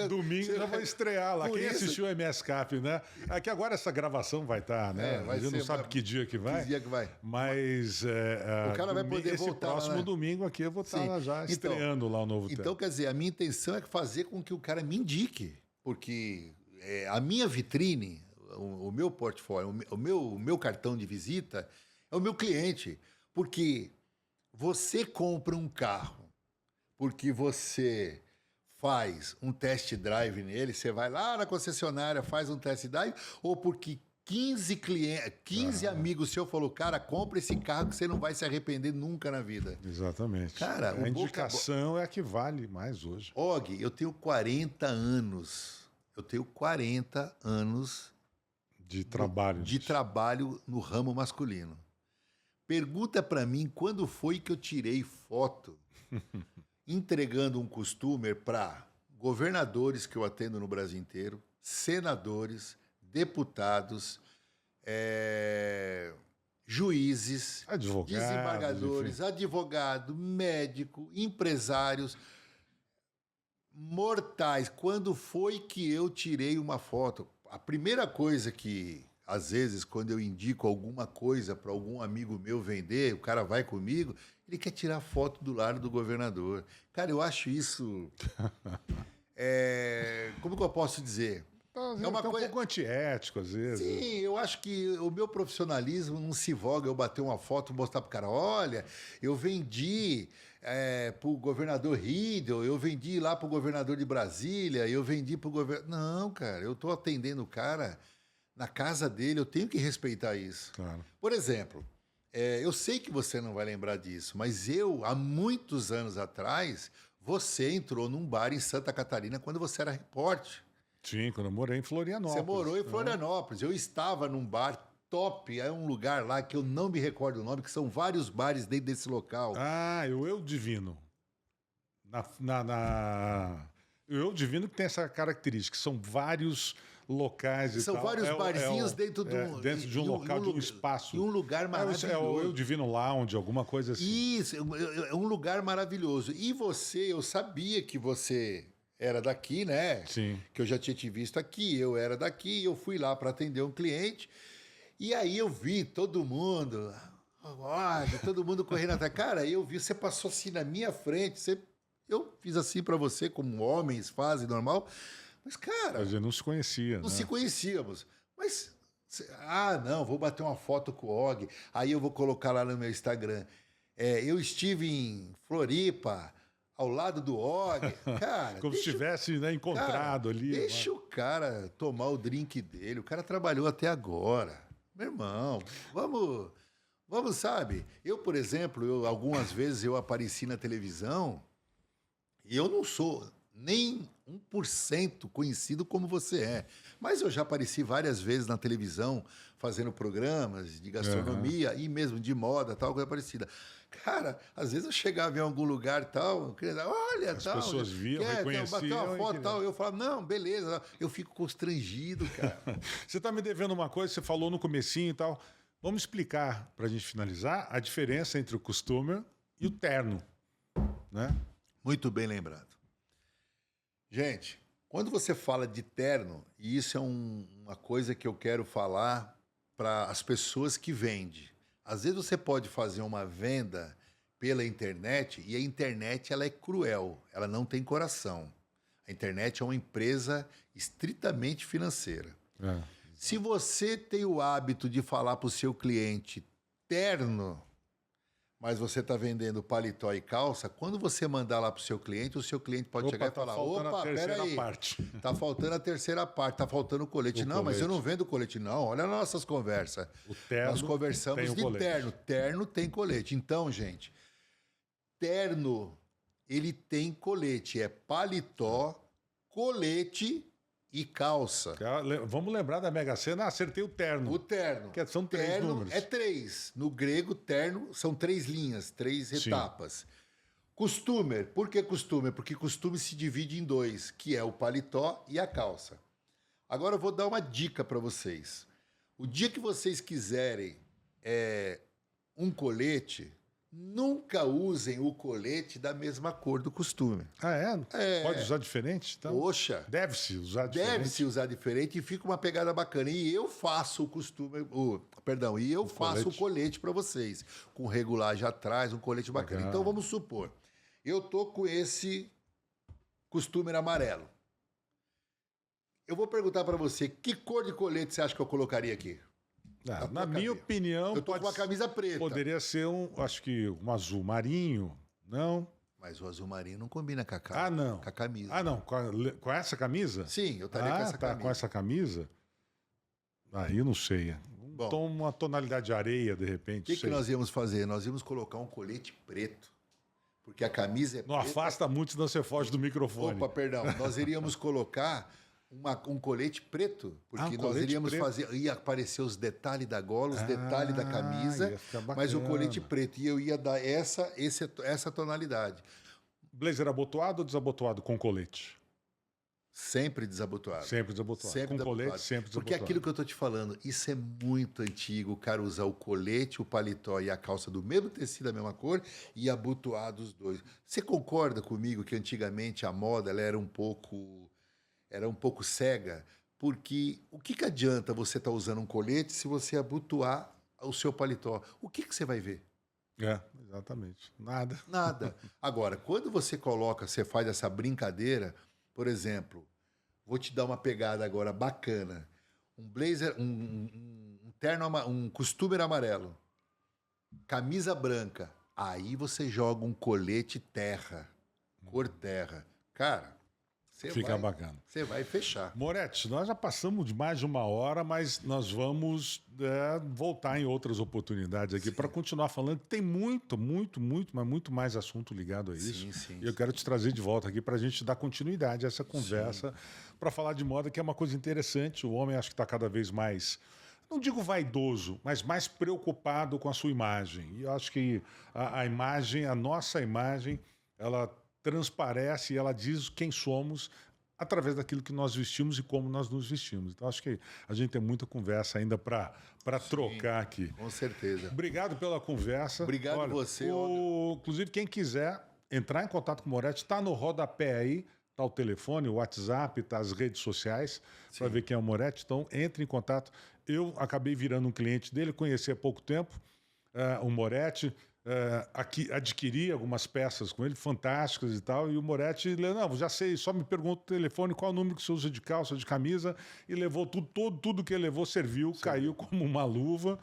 Domingo já vai estrear lá. Quem assistiu o MS Cap, né? Aqui agora essa gravação vai estar, né? A gente não sabe que dia que vai. Que dia que vai. Mas o cara vai poder voltar próximo lá, né? domingo aqui eu vou estar já estreando lá o novo tempo. Então, quer dizer, a minha intenção é fazer com que o cara me indique. Porque a minha vitrine, o meu portfólio, o meu cartão de visita... é o meu cliente, porque você compra um carro, porque você faz um test drive nele, você vai lá na concessionária, faz um test drive, ou porque 15 amigos seus falou, cara, compra esse carro que você não vai se arrepender nunca na vida. Exatamente. Cara, a indicação é a que vale mais hoje. Og, eu tenho 40 anos. De trabalho. De trabalho no ramo masculino. Pergunta para mim quando foi que eu tirei foto entregando um costumer para governadores que eu atendo no Brasil inteiro, senadores, deputados, juízes, desembargadores, advogado, médico, empresários, mortais. Quando foi que eu tirei uma foto? A primeira coisa que... às vezes, quando eu indico alguma coisa para algum amigo meu vender, o cara vai comigo, ele quer tirar foto do lado do governador. Cara, eu acho isso... como que eu posso dizer? É uma coisa um pouco antiético, às vezes. Sim, eu acho que o meu profissionalismo não se voga eu bater uma foto e mostrar pro cara, olha, eu vendi pro governador Riedel, eu vendi lá pro governador de Brasília, eu vendi pro governador... Não, cara, eu tô atendendo o cara... na casa dele, eu tenho que respeitar isso. Claro. Por exemplo, eu sei que você não vai lembrar disso, mas há muitos anos atrás, você entrou num bar em Santa Catarina quando você era repórter. Sim, quando eu morei em Florianópolis. Você morou em Florianópolis. Eu estava num bar top, é um lugar lá que eu não me recordo o nome, que são vários bares dentro desse local. O Eu Divino. O Eu Divino que tem essa característica, são vários... locais e são tal. Vários barzinhos dentro de um local, de um espaço. E um lugar maravilhoso. É o Eu Divino Lounge, alguma coisa assim. Isso, é um lugar maravilhoso. E eu sabia que você era daqui, né? Sim. Que eu já tinha te visto aqui, eu era daqui, eu fui lá para atender um cliente. E aí eu vi todo mundo correndo atrás. Cara, eu vi, você passou assim na minha frente, eu fiz assim para você, como homens fazem, normal. Mas, cara... A gente não se conhecia, Não né? se conhecíamos. Mas Não, vou bater uma foto com o Og, aí eu vou colocar lá no meu Instagram. Eu estive em Floripa, ao lado do Og. Cara, Como se tivesse, né, encontrado cara, ali. deixa o cara tomar o drink dele. O cara trabalhou até agora. Meu irmão, vamos, sabe? Eu, por exemplo, algumas vezes eu apareci na televisão e eu não sou nem 1% conhecido como você é. Mas eu já apareci várias vezes na televisão, fazendo programas de gastronomia e mesmo de moda, tal, coisa parecida. Cara, às vezes eu chegava em algum lugar tal, eu queria dizer, olha, As tal. pessoas viam, reconheciam. Bater uma foto e- tal. Eu falava, não, beleza. Eu fico constrangido, cara. Você está me devendo uma coisa, você falou no comecinho e tal. Vamos explicar, para a gente finalizar, a diferença entre o costumer e o terno, né? Muito bem lembrado. Gente, quando você fala de terno, e isso é uma coisa que eu quero falar para as pessoas que vendem. Às vezes você pode fazer uma venda pela internet e a internet ela é cruel, ela não tem coração. A internet é uma empresa estritamente financeira. É. Se você tem o hábito de falar para o seu cliente terno, mas você está vendendo paletó e calça, quando você mandar lá para o seu cliente pode chegar e falar, opa, peraí, tá faltando a terceira parte, tá faltando o colete. Não, mas eu não vendo colete, não. Olha as nossas conversas. O terno Nós conversamos tem o de colete. terno. Terno tem colete. Então, gente, terno, ele tem colete. É paletó, colete e calça. Vamos lembrar da Mega Sena, acertei o terno. O terno. Que são 3 terno números. É 3. No grego, terno são 3 linhas, 3 etapas. Costumer. Por que costumer? Porque costume se divide em 2, que é o paletó e a calça. Agora eu vou dar uma dica para vocês. O dia que vocês quiserem um colete, nunca usem o colete da mesma cor do costume. Ah, é? Pode usar diferente? Então, Poxa. deve-se usar diferente. Deve-se usar diferente e fica uma pegada bacana. E eu faço o costume, faço o colete para vocês, com regulagem atrás, um colete bacana. Legal. Então vamos supor, eu tô com esse costume amarelo. Eu vou perguntar para você, que cor de colete você acha que eu colocaria aqui? Na minha opinião, eu tô com uma camisa preta. Poderia ser acho que um azul marinho, não? Mas o azul marinho não combina com a não. Com a camisa. Ah, não. Com essa camisa? Sim, eu estaria com essa camisa. Com essa camisa? Aí eu não sei. Uma tonalidade de areia, de repente. O que nós íamos fazer? Nós íamos colocar um colete preto. Porque a camisa é não preta. Afasta muito, senão você foge do microfone. Opa, perdão. Nós iríamos colocar um colete preto, porque nós iríamos fazer, ia aparecer os detalhes da gola, os detalhes da camisa, mas o colete preto, e eu ia dar essa tonalidade. Blazer abotoado ou desabotoado com colete? Sempre desabotoado. Sempre desabotoado. Sempre com desabotoado. Colete, sempre desabotoado. Porque aquilo que eu tô te falando, isso é muito antigo, o cara usar o colete, o paletó e a calça do mesmo tecido, da mesma cor, e abotoado os dois. Você concorda comigo que antigamente a moda ela era um pouco cega, porque o que adianta você estar usando um colete se você abotoar o seu paletó? O que você vai ver? Exatamente. Nada. Nada. Agora, quando você faz essa brincadeira, por exemplo, vou te dar uma pegada agora bacana. Um blazer, um terno, um costumer amarelo, camisa branca, aí você joga um colete terra, cor terra. Cara, fica bacana. Você vai fechar. Moretti, nós já passamos de mais de 1 hora, mas nós vamos voltar em outras oportunidades aqui para continuar falando. Tem muito mais assunto ligado a isso. Sim. E eu quero te trazer de volta aqui para a gente dar continuidade a essa conversa, para falar de moda, que é uma coisa interessante. O homem acho que está cada vez mais, não digo vaidoso, mas mais preocupado com a sua imagem. E eu acho que a imagem, a nossa imagem, ela transparece e ela diz quem somos através daquilo que nós vestimos e como nós nos vestimos. Então, acho que a gente tem muita conversa ainda para trocar aqui. Com certeza. Obrigado pela conversa. Obrigado a você. Inclusive, quem quiser entrar em contato com o Moretti, está no rodapé aí, está o telefone, o WhatsApp, está as redes sociais, para ver quem é o Moretti. Então, entre em contato. Eu acabei virando um cliente dele, conheci há pouco tempo o Moretti. adquiri algumas peças com ele, fantásticas e tal, e o Moretti, não, já sei, só me pergunta o telefone, qual o número que você usa de calça, de camisa, e levou tudo que ele levou, serviu, caiu como uma luva,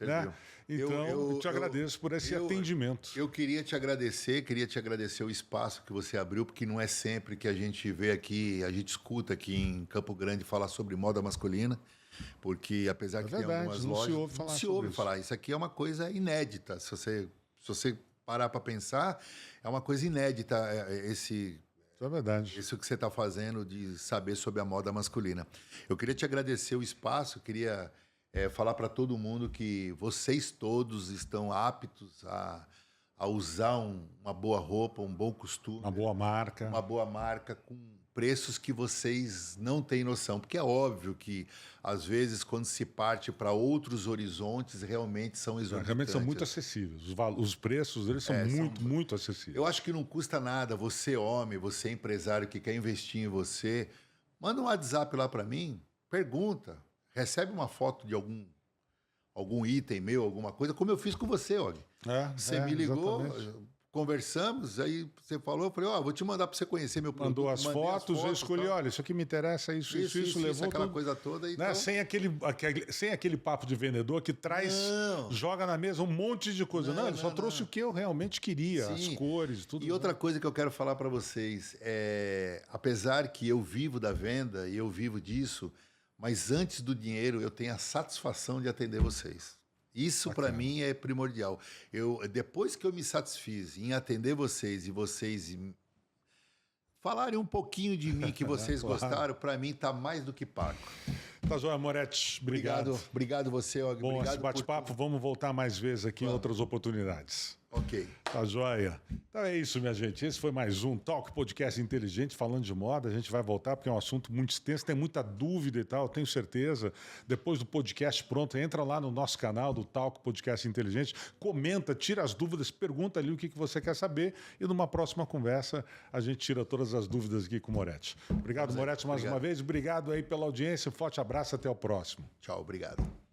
né? Então, eu te agradeço por esse atendimento. Eu queria te agradecer o espaço que você abriu, porque não é sempre que a gente vê aqui, a gente escuta aqui em Campo Grande falar sobre moda masculina, porque apesar que tem algumas lojas, não se ouve falar. Isso aqui é uma coisa inédita. Se você parar para pensar, é uma coisa inédita isso é verdade. Isso que você está fazendo de saber sobre a moda masculina. Eu queria te agradecer o espaço, queria falar para todo mundo que vocês todos estão aptos a usar uma boa roupa, um bom costume. Uma boa marca com preços que vocês não têm noção. Porque é óbvio que, às vezes, quando se parte para outros horizontes, realmente são exorbitantes. Realmente são muito acessíveis. Os preços deles são muito acessíveis. Eu acho que não custa nada. Você, homem, você, empresário que quer investir em você, manda um WhatsApp lá para mim, pergunta, recebe uma foto de algum item meu, alguma coisa, como eu fiz com você, Og. Você me ligou, conversamos, aí você falou, eu falei, vou te mandar para você conhecer meu produto. Mandou as fotos, eu escolhi, olha, isso aqui me interessa, isso levou aquela coisa toda. Então... Né? Sem aquele papo de vendedor que joga na mesa um monte de coisa. Não, ele só trouxe o que eu realmente queria, as cores, tudo. E outra coisa que eu quero falar para vocês, apesar que eu vivo da venda e eu vivo disso, mas antes do dinheiro eu tenho a satisfação de atender vocês. Isso para mim é primordial. Depois que eu me satisfiz em atender vocês e vocês falarem um pouquinho de mim que vocês gostaram, para mim tá mais do que pago. Tá joia, Moretti. Obrigado. Obrigado você, Og. Bom, esse bate-papo, vamos voltar mais vezes aqui em outras oportunidades. Ok. Tá joia. Então é isso, minha gente. Esse foi mais um Talk Podcast Inteligente falando de moda. A gente vai voltar porque é um assunto muito extenso, tem muita dúvida e tal, tenho certeza. Depois do podcast pronto, entra lá no nosso canal do Talk Podcast Inteligente, comenta, tira as dúvidas, pergunta ali o que você quer saber e numa próxima conversa a gente tira todas as dúvidas aqui com o Moretti. Obrigado, Moretti, mais uma vez. Obrigado aí pela audiência. Um forte abraço, até o próximo. Tchau, obrigado.